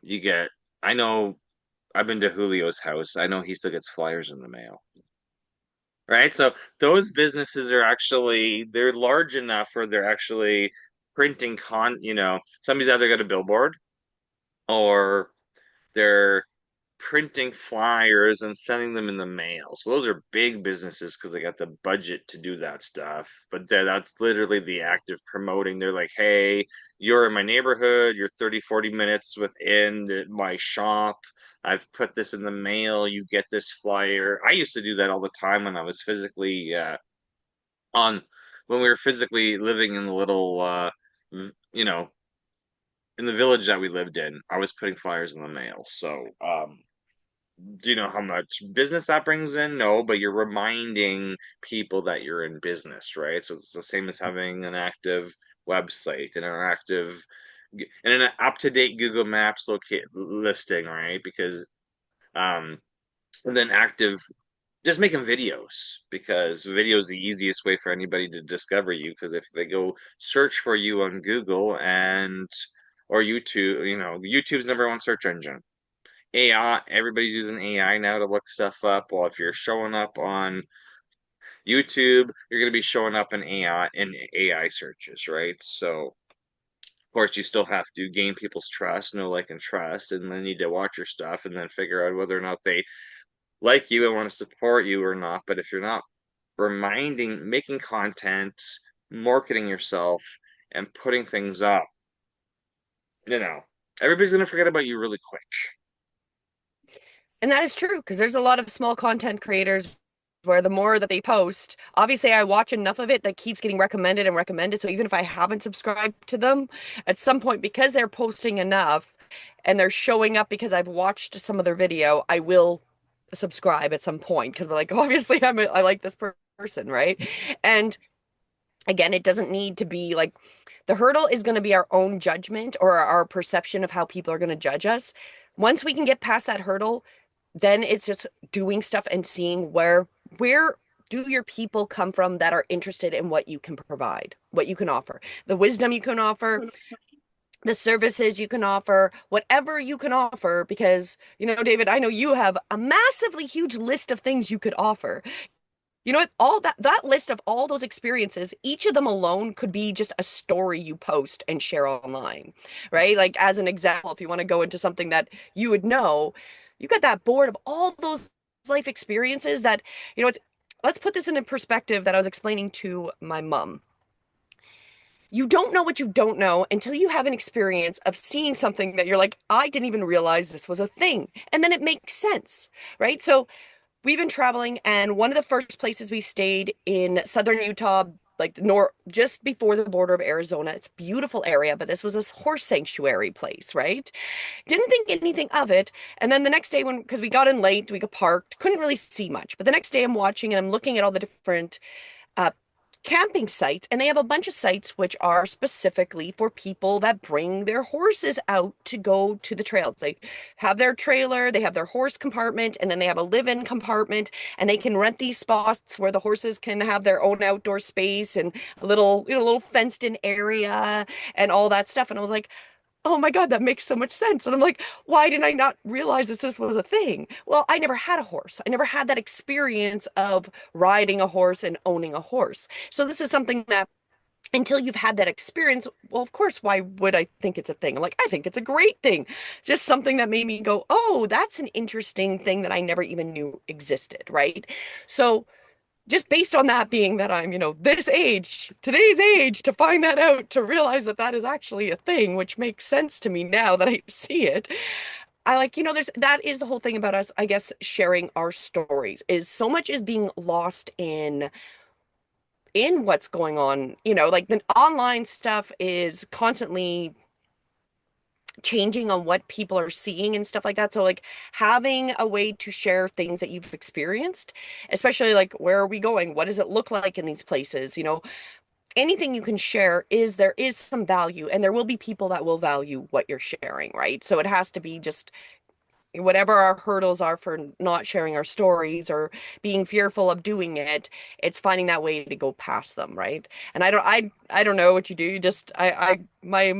you get, I know I've been to Julio's house. I know he still gets flyers in the mail. Right? So those businesses are actually, they're large enough where they're actually printing somebody's either got a billboard or they're printing flyers and sending them in the mail. So those are big businesses because they got the budget to do that stuff. But that's literally the act of promoting. They're like, hey, you're in my neighborhood, you're 30, 40 minutes within my shop. I've put this in the mail. You get this flyer. I used to do that all the time when I was physically on when we were physically living in the little you know, in the village that we lived in. I was putting flyers in the mail. So, do you know how much business that brings in? No, but you're reminding people that you're in business, right? So it's the same as having an active website and an up-to-date Google Maps locate listing, right? Because and then active just making videos, because video is the easiest way for anybody to discover you, because if they go search for you on Google and or YouTube, YouTube's number one search engine. AI, everybody's using AI now to look stuff up. Well, if you're showing up on YouTube, you're going to be showing up in AI searches, right? So, of course, you still have to gain people's trust, know, like, and trust, and then need to watch your stuff and then figure out whether or not they like you and want to support you or not. But if you're not making content, marketing yourself, and putting things up, you know, everybody's going to forget about you really quick. And that is true because there's a lot of small content creators where the more that they post, obviously I watch enough of it that keeps getting recommended and recommended. So even if I haven't subscribed to them, at some point, because they're posting enough and they're showing up because I've watched some of their video, I will subscribe at some point because we're like, obviously I like this person, right? And again, it doesn't need to be like the hurdle is going to be our own judgment or our perception of how people are going to judge us. Once we can get past that hurdle, then it's just doing stuff and seeing where do your people come from that are interested in what you can provide, what you can offer, the wisdom you can offer, the services you can offer, whatever you can offer, because, David, I know you have a massively huge list of things you could offer. You know what? All that list of all those experiences, each of them alone could be just a story you post and share online, right? Like as an example, if you want to go into something that you would know, you got that board of all those life experiences that, it's let's put this in a perspective that I was explaining to my mom. You don't know what you don't know until you have an experience of seeing something that you're like, I didn't even realize this was a thing. And then it makes sense, right? So we've been traveling, and one of the first places we stayed in southern Utah, like just before the border of Arizona. It's a beautiful area, but this was this horse sanctuary place, right? Didn't think anything of it. And then the next day, because we got in late, we got parked, couldn't really see much. But the next day, I'm watching and I'm looking at all the different uh, camping sites, and they have a bunch of sites which are specifically for people that bring their horses out to go to the trails. They have their trailer, they have their horse compartment, and then they have a live-in compartment, and they can rent these spots where the horses can have their own outdoor space and a little fenced-in area and all that stuff. And I was like, oh my God, that makes so much sense. And I'm like, why did I not realize this was a thing? Well, I never had a horse. I never had that experience of riding a horse and owning a horse. So this is something that until you've had that experience, well, of course, why would I think it's a thing? I'm like, I think it's a great thing. Just something that made me go, oh, that's an interesting thing that I never even knew existed, right? So just based on that being that I'm, this age, today's age, to find that out, to realize that that is actually a thing, which makes sense to me now that I see it. I like, that is the whole thing about us, I guess, sharing our stories is so much is being lost in what's going on. Like the online stuff is constantly changing on what people are seeing and stuff like that. So like having a way to share things that you've experienced, especially like where are we going? What does it look like in these places? Anything you can share is there is some value and there will be people that will value what you're sharing, right? So it has to be just whatever our hurdles are for not sharing our stories or being fearful of doing it, it's finding that way to go past them, right? And I don't know what you do. You just I my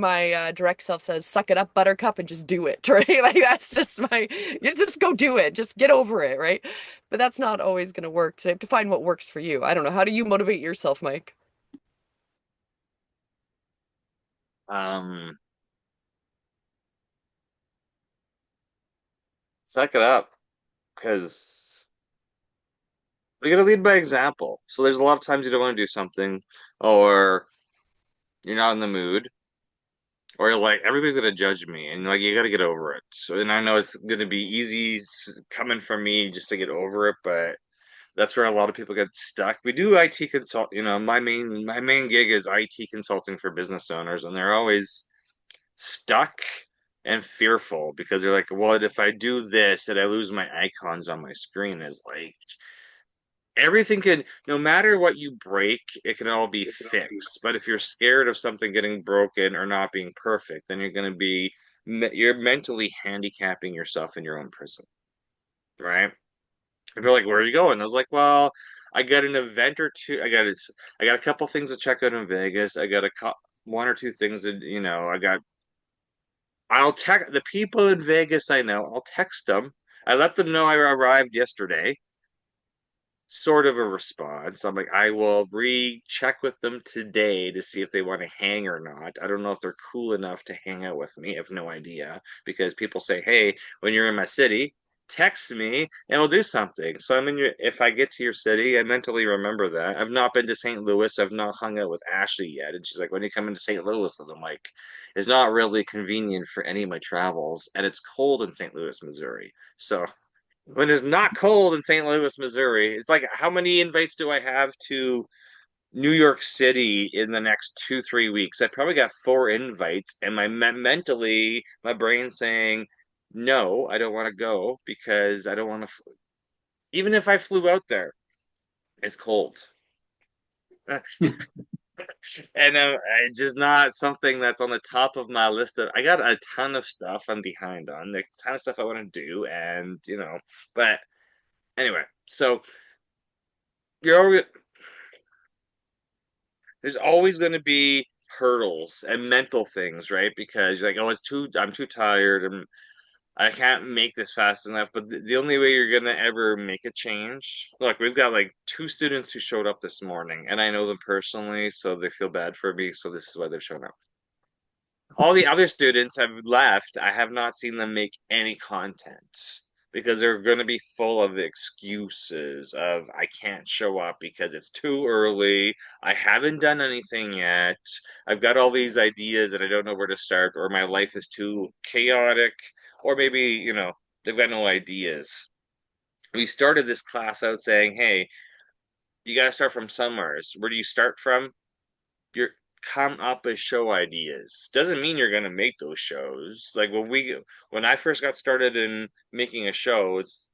direct self says suck it up buttercup and just do it, right? Like that's just you just go do it. Just get over it, right? But that's not always going to work. So you have to find what works for you. I don't know. How do you motivate yourself, Mike? Um, Suck it up because we gotta lead by example. So there's a lot of times you don't want to do something, or you're not in the mood, or you're like everybody's gonna judge me, and like you gotta get over it. So, and I know it's gonna be easy coming from me just to get over it, but that's where a lot of people get stuck. We do IT consult, my main gig is IT consulting for business owners, and they're always stuck and fearful because they're like, "What if I do this and I lose my icons on my screen?" Is like everything can, no matter what you break, it can all be fixed. But if you're scared of something getting broken or not being perfect, then you're going to be, you're mentally handicapping yourself in your own prison, right? And they're like, "Where are you going?" I was like, "Well, I got an event or two. I got a couple things to check out in Vegas. I got one or two things that, I'll text the people in Vegas I know. I'll text them. I let them know I arrived yesterday, sort of a response. I'm like, I will recheck with them today to see if they want to hang or not. I don't know if they're cool enough to hang out with me. I have no idea because people say, "Hey, when you're in my city, text me and we'll do something." So if I get to your city, I mentally remember that. I've not been to St. Louis. I've not hung out with Ashley yet. And she's like, "When are you coming to St. Louis?" And I'm like, it's not really convenient for any of my travels. And it's cold in St. Louis, Missouri. So when it's not cold in St. Louis, Missouri, it's like, how many invites do I have to New York City in the next 2, 3 weeks? I probably got four invites, and mentally, my brain's saying, no, I don't want to go because I don't want to. Even if I flew out there, it's cold. And it's just not something that's on the top of my list. I got a ton of stuff I'm behind on, a ton of stuff I want to do, and but anyway, so you're always, there's always going to be hurdles and mental things, right? Because you're like, oh, I'm too tired, and I can't make this fast enough. But the only way you're gonna ever make a change, look, we've got like two students who showed up this morning, and I know them personally, so they feel bad for me. So this is why they've shown up. All the other students have left. I have not seen them make any content because they're going to be full of excuses of I can't show up because it's too early. I haven't done anything yet. I've got all these ideas and I don't know where to start, or my life is too chaotic, or maybe, they've got no ideas. We started this class out saying, "Hey, you got to start from somewhere. Where do you start from? You're come up with show ideas. Doesn't mean you're gonna make those shows. Like when I first got started in making a show, it's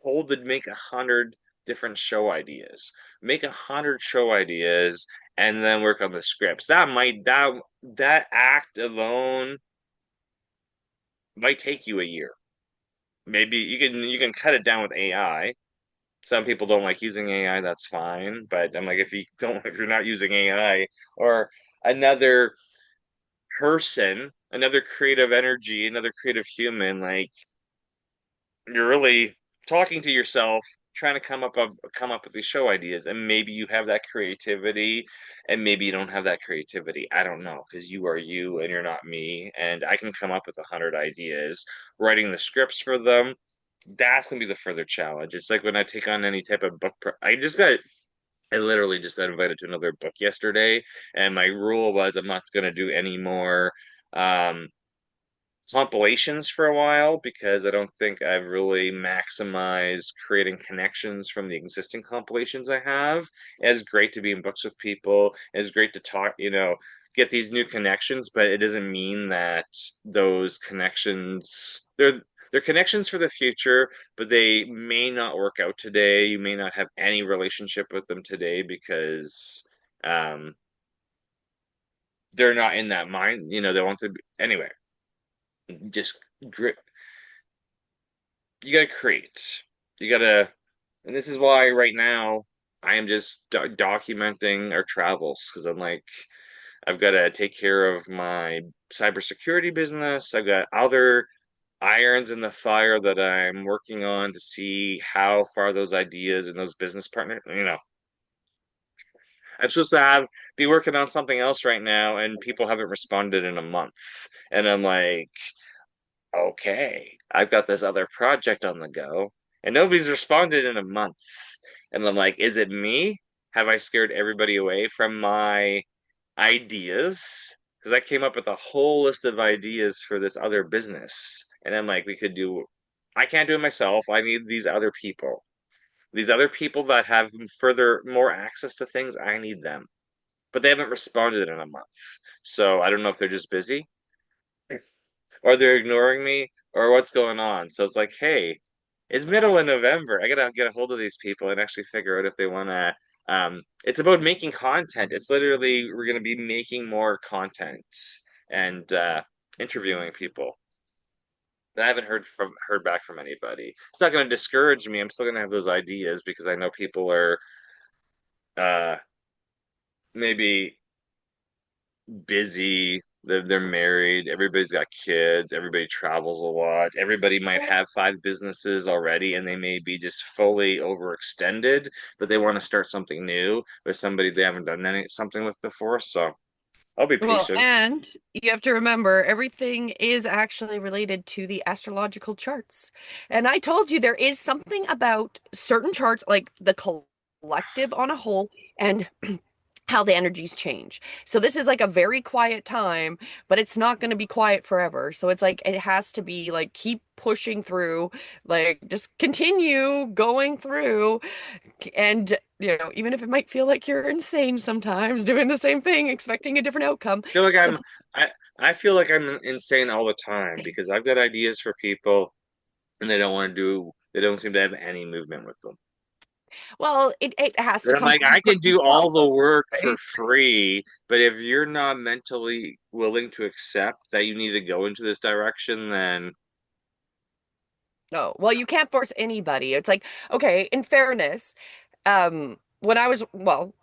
told to make 100 different show ideas. Make 100 show ideas and then work on the scripts. That act alone might take you a year. Maybe you can cut it down with AI. Some people don't like using AI, that's fine. But I'm like, if you're not using AI or another person, another creative energy, another creative human, like you're really talking to yourself. trying to come up with these show ideas, and maybe you have that creativity, and maybe you don't have that creativity. I don't know, because you are you and you're not me, and I can come up with 100 ideas. Writing the scripts for them, that's gonna be the further challenge. It's like when I take on any type of I literally just got invited to another book yesterday, and my rule was I'm not gonna do any more um compilations for a while because I don't think I've really maximized creating connections from the existing compilations I have. It's great to be in books with people. It's great to talk, get these new connections, but it doesn't mean that those connections they're connections for the future, but they may not work out today. You may not have any relationship with them today because um they're not in that mind, they want to be anyway. Just grit You gotta create. You gotta, and this is why right now I am just documenting our travels because I'm like, I've got to take care of my cybersecurity business. I've got other irons in the fire that I'm working on to see how far those ideas and those business partners, I'm supposed to be working on something else right now, and people haven't responded in a month. And I'm like, okay, I've got this other project on the go, and nobody's responded in a month. And I'm like, is it me? Have I scared everybody away from my ideas? Because I came up with a whole list of ideas for this other business. And I'm like, I can't do it myself. I need these other people. These other people that have more access to things, I need them. But they haven't responded in a month. So I don't know if they're just busy or they're ignoring me or what's going on. So it's like, hey, it's middle of November. I gotta get a hold of these people and actually figure out if they wanna. It's about making content. It's literally we're gonna be making more content and interviewing people. I haven't heard back from anybody. It's not gonna discourage me. I'm still gonna have those ideas because I know people are uh maybe busy. They're married. Everybody's got kids. Everybody travels a lot. Everybody might have 5 businesses already, and they may be just fully overextended, but they want to start something new with somebody they haven't done something with before. So I'll be Well, patient. and you have to remember everything is actually related to the astrological charts. And I told you there is something about certain charts, like the collective on a whole, and how the energies change. So this is like a very quiet time, but it's not going to be quiet forever. So it's like it has to be like keep pushing through, like just continue going through. And, even if it might feel like you're insane sometimes doing the same thing, expecting a different outcome. I feel like The, I feel like I'm insane all the time because I've got ideas for people and they don't seem to have any movement with them. well, it has to And I'm come like, from a I can place of do all love, the work for right? free, but if you're not mentally willing to accept that you need to go into this direction, then Oh, well, you can't force anybody. It's like, okay, in fairness, when I was, well,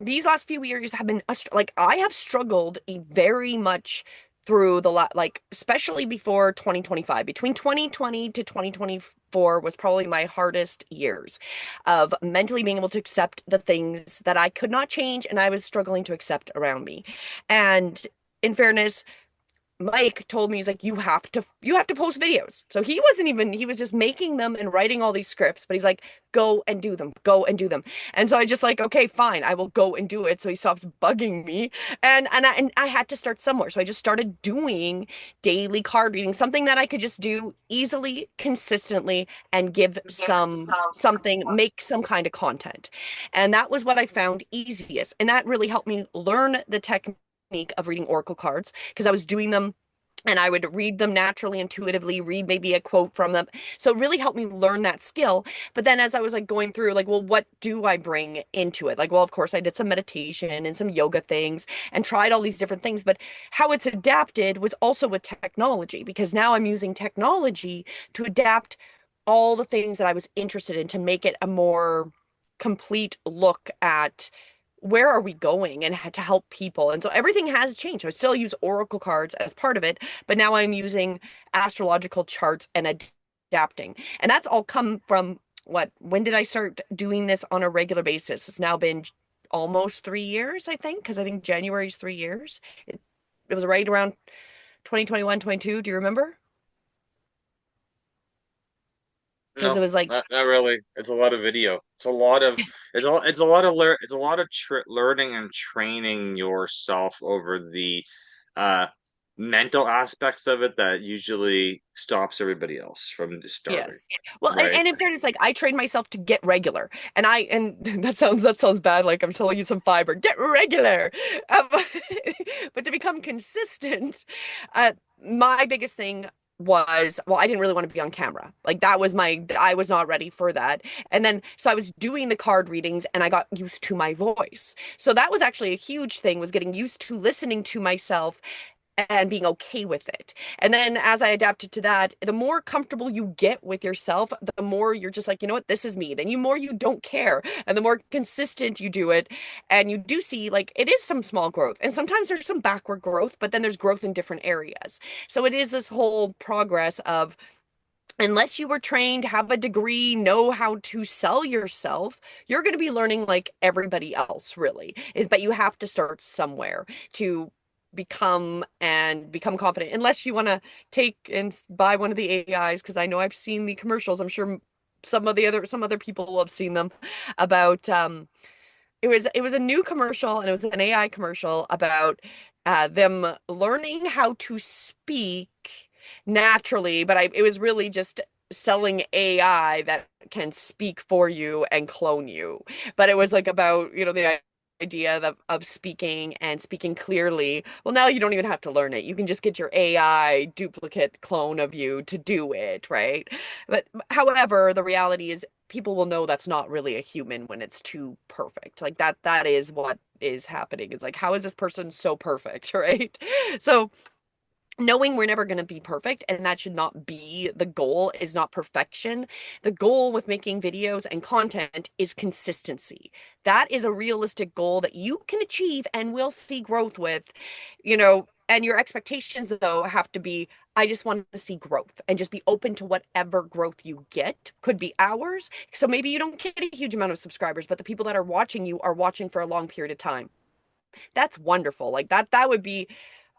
these last few years have been like I have struggled very much through like especially before 2025. Between 2020 to 2024 was probably my hardest years of mentally being able to accept the things that I could not change and I was struggling to accept around me. And in fairness, Mike told me, he's like, you have to post videos. So he was just making them and writing all these scripts, but he's like, go and do them, go and do them. And so I just like, okay, fine, I will go and do it. So he stops bugging me. And I had to start somewhere. So I just started doing daily card reading, something that I could just do easily, consistently, and give make some kind of content. And that was what I found easiest. And that really helped me learn the technique of reading oracle cards because I was doing them and I would read them naturally, intuitively, read maybe a quote from them. So it really helped me learn that skill. But then as I was like going through, like, well, what do I bring into it? Like, well, of course, I did some meditation and some yoga things and tried all these different things. But how it's adapted was also with technology because now I'm using technology to adapt all the things that I was interested in to make it a more complete look at where are we going and to help people. And so everything has changed. I still use oracle cards as part of it, but now I'm using astrological charts and adapting. And that's all come from when did I start doing this on a regular basis? It's now been almost 3 years, I think, because I think January's 3 years. It was right around 2021, 22. Do you remember? Because it No, was like, not really. It's a lot of video. It's a lot of learning and training yourself over the uh mental aspects of it that usually stops everybody else from starting, yes. Well, right? and in fairness, like I trained myself to get regular, and that sounds bad. Like I'm telling you some fiber, get regular, um, but to become consistent, uh, my biggest thing was, well, I didn't really want to be on camera. Like that was I was not ready for that. And then so I was doing the card readings, and I got used to my voice. So that was actually a huge thing, was getting used to listening to myself and being okay with it. And then as I adapted to that, the more comfortable you get with yourself, the more you're just like, you know what, this is me. Then you more you don't care. And the more consistent you do it. And you do see like it is some small growth. And sometimes there's some backward growth, but then there's growth in different areas. So it is this whole progress of, unless you were trained, have a degree, know how to sell yourself, you're going to be learning like everybody else, really. Is but you have to start somewhere to become confident. Unless you want to take and buy one of the AIs, because I know I've seen the commercials. I'm sure some other people will have seen them about it was a new commercial, and it was an AI commercial about them learning how to speak naturally, but it was really just selling AI that can speak for you and clone you. But it was like about, the idea of speaking and speaking clearly. Well, now you don't even have to learn it. You can just get your AI duplicate clone of you to do it, right? But however, the reality is people will know that's not really a human when it's too perfect. Like that is what is happening. It's like, how is this person so perfect, right? So knowing we're never going to be perfect, and that should not be the goal, is not perfection. The goal with making videos and content is consistency. That is a realistic goal that you can achieve and will see growth with, and your expectations though have to be, I just want to see growth, and just be open to whatever growth you get. Could be hours. So maybe you don't get a huge amount of subscribers, but the people that are watching you are watching for a long period of time. That's wonderful. Like that would be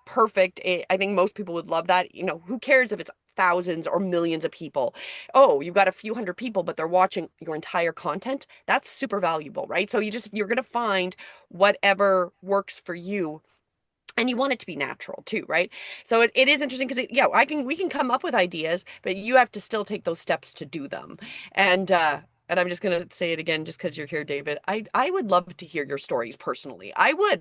perfect. I think most people would love that. Who cares if it's thousands or millions of people? Oh, you've got a few hundred people, but they're watching your entire content. That's super valuable, right? So you're going to find whatever works for you. And you want it to be natural too, right? So it is interesting because yeah, we can come up with ideas, but you have to still take those steps to do them. And I'm just gonna say it again, just because you're here, David. I would love to hear your stories personally. I would,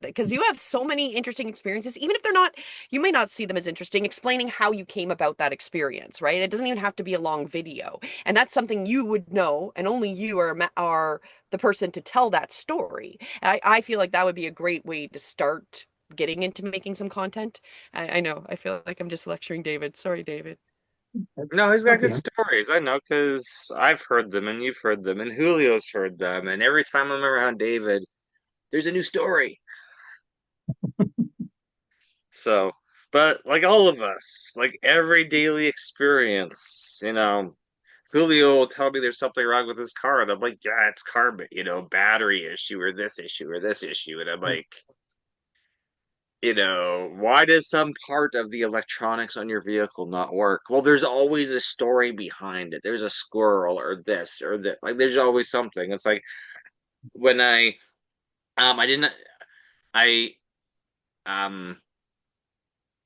because you have so many interesting experiences, even if they're not, you may not see them as interesting, explaining how you came about that experience, right? It doesn't even have to be a long video. And that's something you would know, and only you are the person to tell that story. I feel like that would be a great way to start getting into making some content. I know, I feel like I'm just lecturing David. Sorry, David. No, he's got good Okay. stories. I know because I've heard them and you've heard them and Julio's heard them. And every time I'm around David, there's a new story. So, but like all of us, like every daily experience, Julio will tell me there's something wrong with his car, and I'm like, yeah, it's battery issue or this issue or this issue. And I'm like, why does some part of the electronics on your vehicle not work? Well, there's always a story behind it. There's a squirrel or this or that. Like, there's always something. It's like when I didn't, I, um,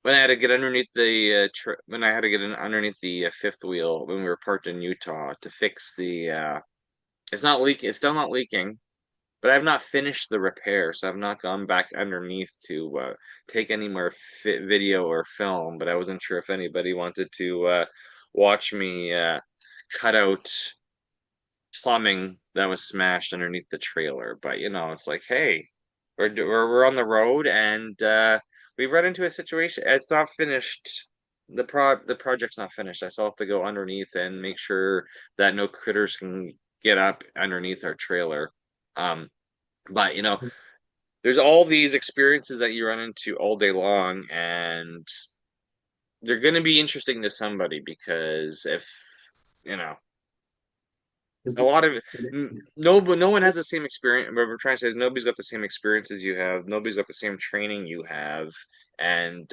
when I had to get underneath when I had to get underneath the fifth wheel when we were parked in Utah to fix it's not leaking. It's still not leaking, but I've not finished the repair, so I've not gone back underneath to take any more video or film. But I wasn't sure if anybody wanted to watch me cut out plumbing that was smashed underneath the trailer. But it's like, hey, we're on the road, and we run into a situation. It's not finished. The project's not finished. I still have to go underneath and make sure that no critters can get up underneath our trailer. Um, but there's all these experiences that you run into all day long, and they're going to be interesting to somebody because if you know A lot of no, but no one has the same experience. What we're trying to say is nobody's got the same experiences you have. Nobody's got the same training you have, and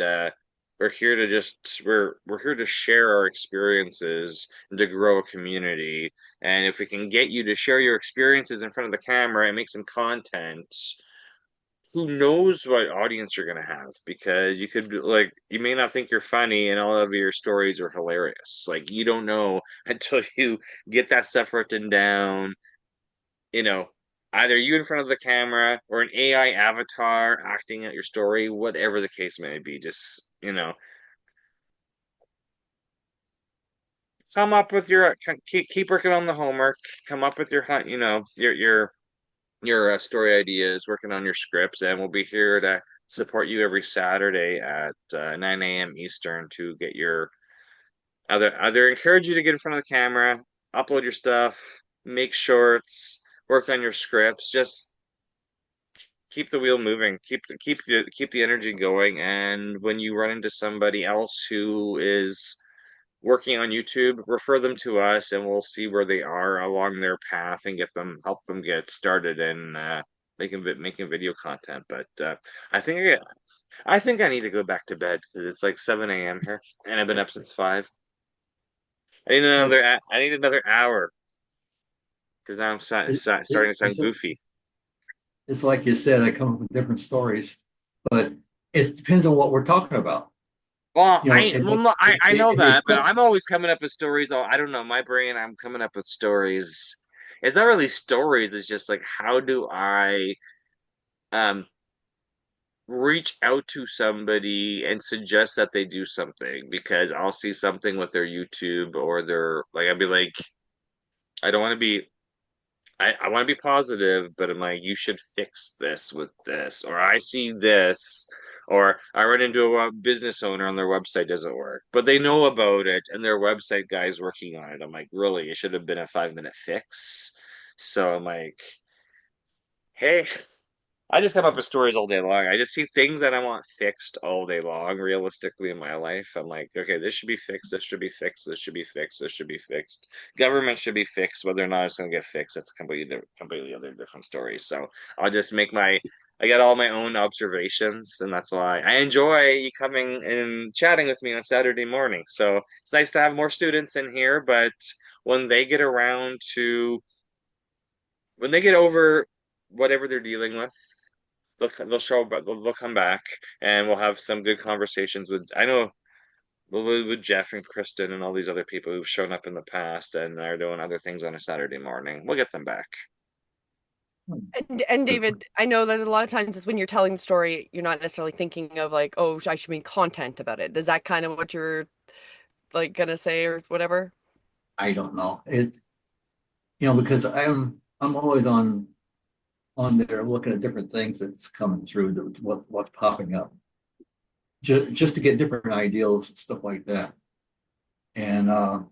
we're here to share our experiences and to grow a community. And if we can get you to share your experiences in front of the camera and make some content, who knows what audience you're gonna have? Because you could like you may not think you're funny and all of your stories are hilarious. Like you don't know until you get that stuff written down, you know, either you in front of the camera or an AI avatar acting out your story, whatever the case may be. Just, come up with your keep working on the homework, come up with your your story ideas, working on your scripts, and we'll be here to support you every Saturday at 9 a.m. Eastern to get your either encourage you to get in front of the camera, upload your stuff, make shorts, work on your scripts, just keep the wheel moving, keep the energy going, and when you run into somebody else who is working on YouTube, refer them to us, and we'll see where they are along their path and help them get started in making video content. But I think I think I need to go back to bed because it's like 7 a.m. here, and I've been up since 5. Well, I need another hour because now I'm starting to sound it's goofy. it's like you said, I come up with different stories, but it depends on what we're talking about. Well, You know, it may, I know it may that, but click. I'm always coming up with stories. Oh, I don't know, my brain. I'm coming up with stories. It's not really stories. It's just like how do I um reach out to somebody and suggest that they do something because I'll see something with their YouTube or their like I'd be like I don't want to be I want to be positive, but I'm like, you should fix this with this. Or I see this. Or I run into a business owner and their website doesn't work, but they know about it and their website guy's working on it. I'm like, really? It should have been a 5 minute fix. So I'm like, hey, I just come up with stories all day long. I just see things that I want fixed all day long, realistically, in my life. I'm like, okay, this should be fixed. This should be fixed. This should be fixed. This should be fixed. Government should be fixed. Whether or not it's going to get fixed, that's a completely other different story. So I'll just I got all my own observations, and that's why I enjoy you coming and chatting with me on Saturday morning. So it's nice to have more students in here, but when they get around to, when they get over whatever they're dealing with, they'll show up, they'll come back, and we'll have some good conversations with I know with Jeff and Kristen and all these other people who've shown up in the past and are doing other things on a Saturday morning. We'll get them back. And David, I know that a lot of times is when you're telling the story, you're not necessarily thinking of like, oh, I should make content about it. Is that kind of what you're like gonna say or whatever? I don't know it. Because I'm always on there looking at different things that's coming through, what's popping up, just to get different ideals and stuff like that. And I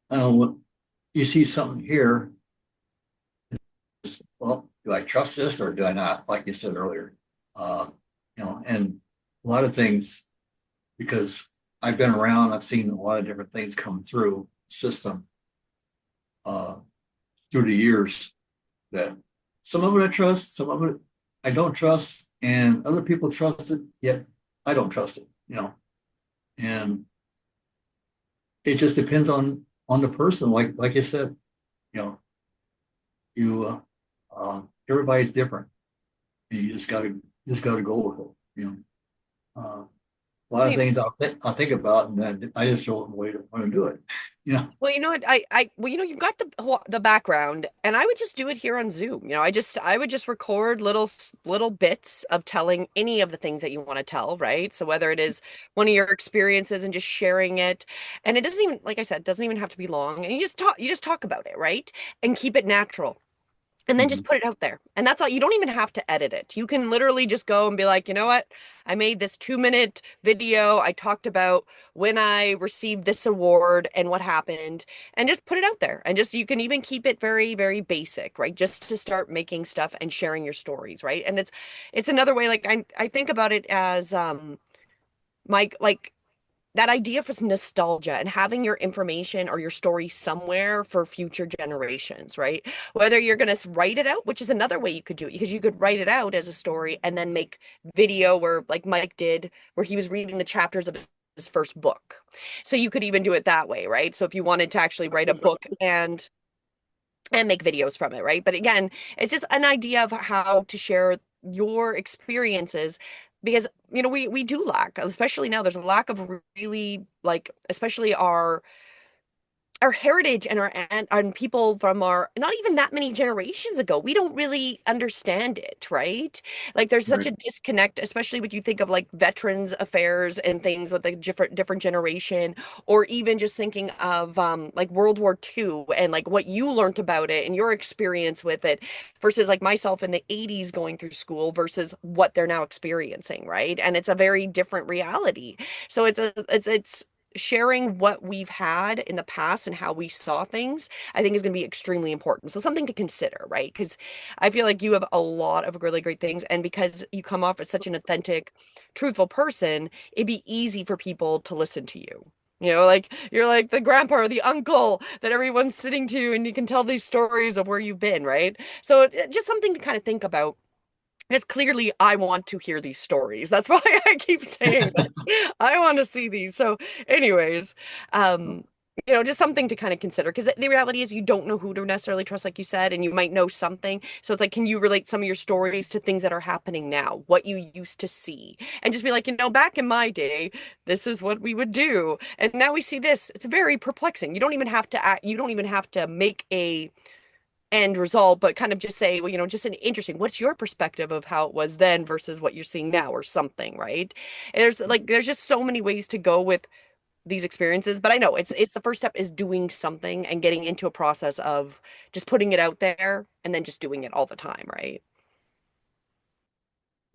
don't know what you see something here. Well, do I trust this or do I not? Like you said earlier, uh, and a lot of things because I've been around, I've seen a lot of different things come through the system uh, through the years that some of it I trust, some of it I don't trust, and other people trust it, yet I don't trust it, and it just depends on the person. Like you said, you know, you everybody's different, and you just gotta go with it. Uh, a lot of things I'll think about, and then I just don't want to do it. Well, you know what? Well, you've got the background, and I would just do it here on Zoom. I would just record little bits of telling any of the things that you want to tell, right? So whether it is one of your experiences and just sharing it, and it doesn't even, like I said, it doesn't even have to be long, and you just talk about it, right? And keep it natural. And then just Mhm. put it out there. And that's all. You don't even have to edit it. You can literally just go and be like, you know what? I made this 2 minute video. I talked about when I received this award and what happened, and just put it out there. And just, you can even keep it very, very basic, right? Just to start making stuff and sharing your stories, right? And it's another way, like I think about it as, Mike, like that idea of nostalgia and having your information or your story somewhere for future generations, right? Whether you're going to write it out, which is another way you could do it, because you could write it out as a story and then make video where, like Mike did, where he was reading the chapters of his first book. So you could even do it that way, right? So if you wanted to actually write a book and make videos from it, right? But again, it's just an idea of how to share your experiences because we do lack, especially now there's a lack of really like especially our heritage and and people from our not even that many generations ago, we don't really understand it, right? Like there's such Right. a disconnect, especially when you think of like veterans affairs and things with the different generation, or even just thinking of like World War II and like what you learned about it and your experience with it versus like myself in the 80s going through school versus what they're now experiencing, right? And it's a very different reality. So it's sharing what we've had in the past and how we saw things, I think is going to be extremely important. So something to consider, right? Because I feel like you have a lot of really great things. And because you come off as such an authentic, truthful person, it'd be easy for people to listen to you. Like you're like the grandpa or the uncle that everyone's sitting to, and you can tell these stories of where you've been, right? So just something to kind of think about because clearly I want to hear these stories. That's why I keep saying this. I want to see these. So, anyways, um, just something to kind of consider because the reality is you don't know who to necessarily trust, like you said, and you might know something. So it's like, can you relate some of your stories to things that are happening now, what you used to see, and just be like, back in my day, this is what we would do, and now we see this. It's very perplexing. You don't even have to act. You don't even have to make a end result, but kind of just say, well, just an interesting, what's your perspective of how it was then versus what you're seeing now or something, right? And there's just so many ways to go with these experiences, but I know it's the first step is doing something and getting into a process of just putting it out there and then just doing it all the time, right?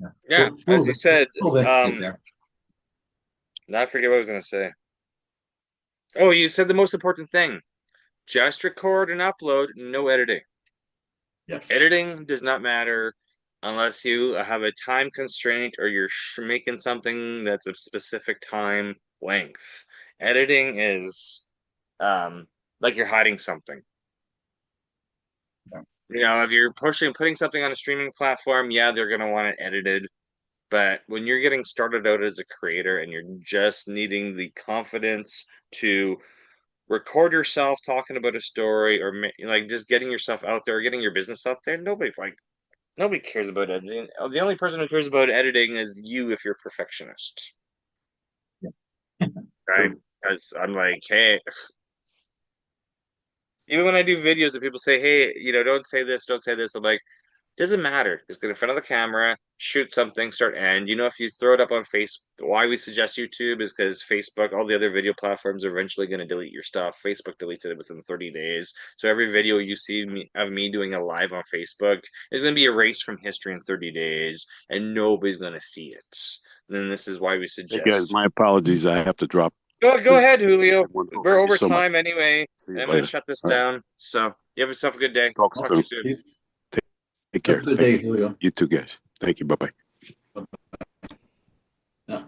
Yeah. Yeah, as you said, We'll eventually get there. I forget what I was gonna say. Oh, you said the most important thing. Just record and upload, no editing. Yes. Editing does not matter unless you have a time constraint or you're making something that's a specific time length. Editing is like you're hiding something. Yeah. If you're putting something on a streaming platform, yeah, they're gonna want it edited. But when you're getting started out as a creator and you're just needing the confidence to record yourself talking about a story or like just getting yourself out there, getting your business out there, nobody cares about editing. The only person who cares about editing is you if you're a perfectionist, Yeah. right? True. Because I'm like, hey, even when I do videos and people say, hey, don't say this, don't say this, I'm like, doesn't matter. Just get in front of the camera, shoot something, start end. If you throw it up on Facebook, why we suggest YouTube is because Facebook, all the other video platforms are eventually going to delete your stuff. Facebook deletes it within 30 days. So every video you see of me doing a live on Facebook is going to be erased from history in 30 days, and nobody's going to see it. And then this is why we Hey guys, suggest. my apologies. I have to drop. Go ahead, It's Julio. been wonderful. We're Thank you over so much. time anyway, See and you I'm going to later. shut this All right. down. So you have yourself a good day. Talk Talk to you soon. soon. See, Take have a care. good Thank day, you. Julio. You too, guys. Thank you. Bye bye. Yeah,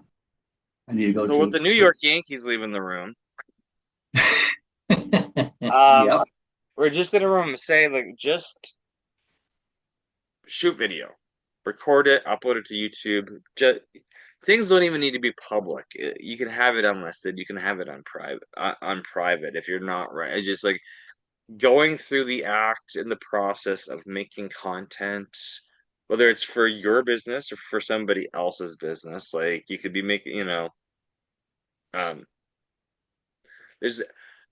I need to go So with too. the New York Yankees leaving the room, Yeah. um, we're just gonna say like just shoot video, record it, upload it to YouTube. Just things don't even need to be public. You can have it unlisted. You can have it on private. On private if you're not right. It's just like going through the act and the process of making content, whether it's for your business or for somebody else's business. Like you could be making, um, there's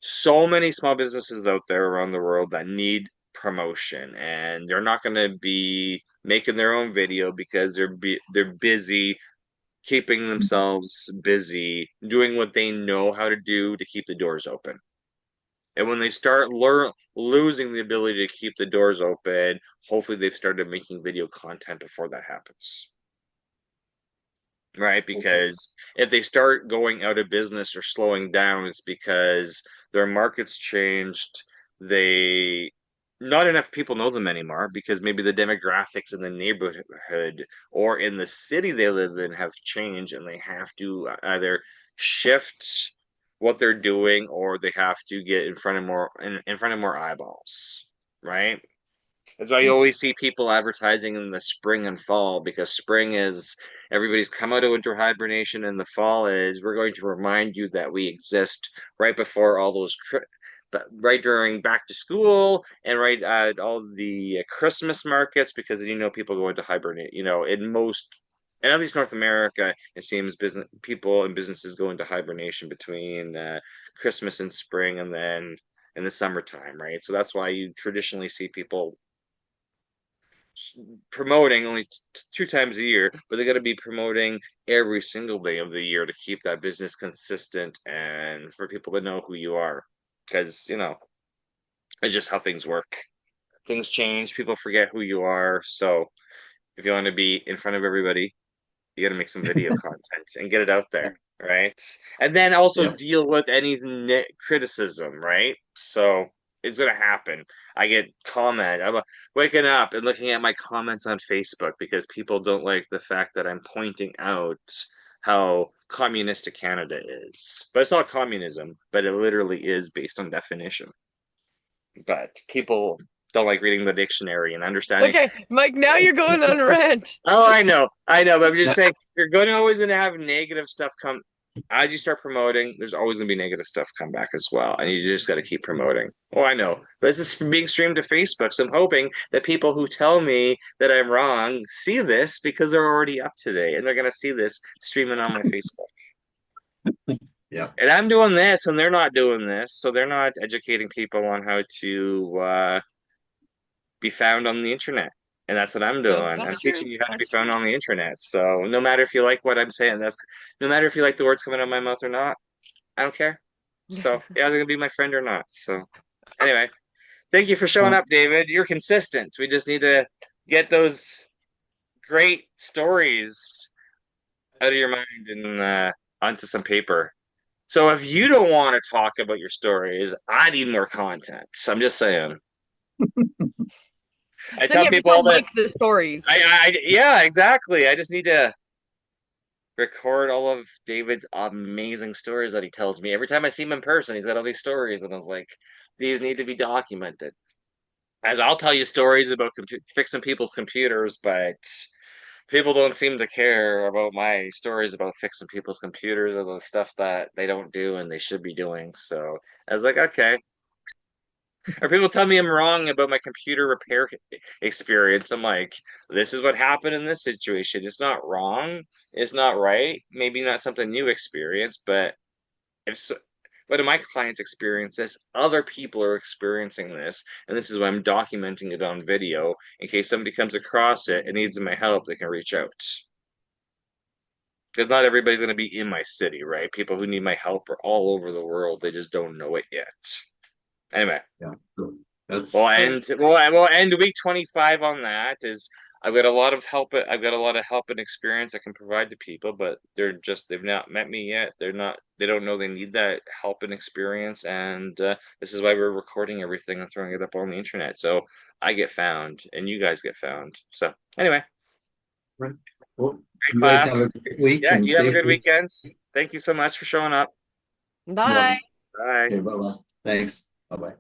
so many small businesses out there around the world that need promotion, and they're not going to be making their own video because they're busy keeping themselves busy doing what they know how to do to keep the doors open. And when they start losing the ability to keep the doors open, hopefully they've started making video content before that happens. Right? Hopefully. Because if they start going out of business or slowing down, it's because their market's changed. They Not enough people know them anymore because maybe the demographics in the neighborhood or in the city they live in have changed and they have to either shift what they're doing, or they have to get in front of in front of more eyeballs, right? That's why you always see people advertising in the spring and fall, because spring is everybody's come out of winter hibernation, and the fall is we're going to remind you that we exist right before all those, right during back to school and right at all the Christmas markets, because you know people go into hibernate. You know, in most, and at least North America, it seems business people and businesses go into hibernation between Christmas and spring, and then in the summertime, right? So that's why you traditionally see people promoting only two times a year, but they got to be promoting every single day of the year to keep that business consistent and for people to know who you are. Because, you know, it's just how things work. Things change, people forget who you are. So if you want to be in front of everybody, you got to make some video content and get it out there, right? And then also Yeah. deal with any criticism, right? So it's gonna happen. I get comment. I'm waking up and looking at my comments on Facebook because people don't like the fact that I'm pointing out how communistic Canada is. But it's not communism, but it literally is based on definition. But people don't like reading the dictionary and understanding. Okay, Mike, now you're going on a rant. Oh, I know, but I'm just Now, saying you're going to always gonna have negative stuff come as you start promoting. There's always gonna be negative stuff come back as well, and you just got to keep promoting. Oh, I know, but this is being streamed to Facebook, so I'm hoping that people who tell me that I'm wrong see this because they're already up today, and they're gonna see this streaming on my Facebook. yeah. And I'm doing this, and they're not doing this, so they're not educating people on how to be found on the internet. And that's what I'm No, doing. I'm that's teaching true. you how to be That's found true. on the internet. So no matter if you like what I'm saying, that's no matter if you like the words coming out of my mouth or not, I don't care. So yeah, they're gonna be my friend or not. So anyway, thank you for showing Well, up, David. You're consistent. We just need to get those great stories out of your mind and onto some paper. So if you don't want to talk about your stories, I need more content. So I'm just saying. I So then tell you have to people tell all that Mike the stories. yeah, exactly. I just need to record all of David's amazing stories that he tells me. Every time I see him in person, he's got all these stories, and I was like, these need to be documented. As I'll tell you stories about fixing people's computers, but people don't seem to care about my stories about fixing people's computers or the stuff that they don't do and they should be doing. So I was like, okay. Or people tell me I'm wrong about my computer repair experience. I'm like, this is what happened in this situation. It's not wrong. It's not right. Maybe not something you experience, but if so, but in my clients experience this, other people are experiencing this, and this is why I'm documenting it on video in case somebody comes across it and needs my help, they can reach out. Because not everybody's going to be in my city, right? People who need my help are all over the world. They just don't know it yet. Anyway. yeah. So that's We'll end week 25 on that. Is I've got a lot of help. I've got a lot of help and experience I can provide to people, but they've not met me yet. They don't know they need that help and experience, and this is why we're recording everything and throwing it up on the internet. So I get found, and you guys get found. So anyway, right. Well, great you guys have a class. great week Yeah, and you have a safe good week. weekend. Thank you so much for showing up. Bye. Welcome. Bye. Okay, bye bye. Thanks. Bye bye.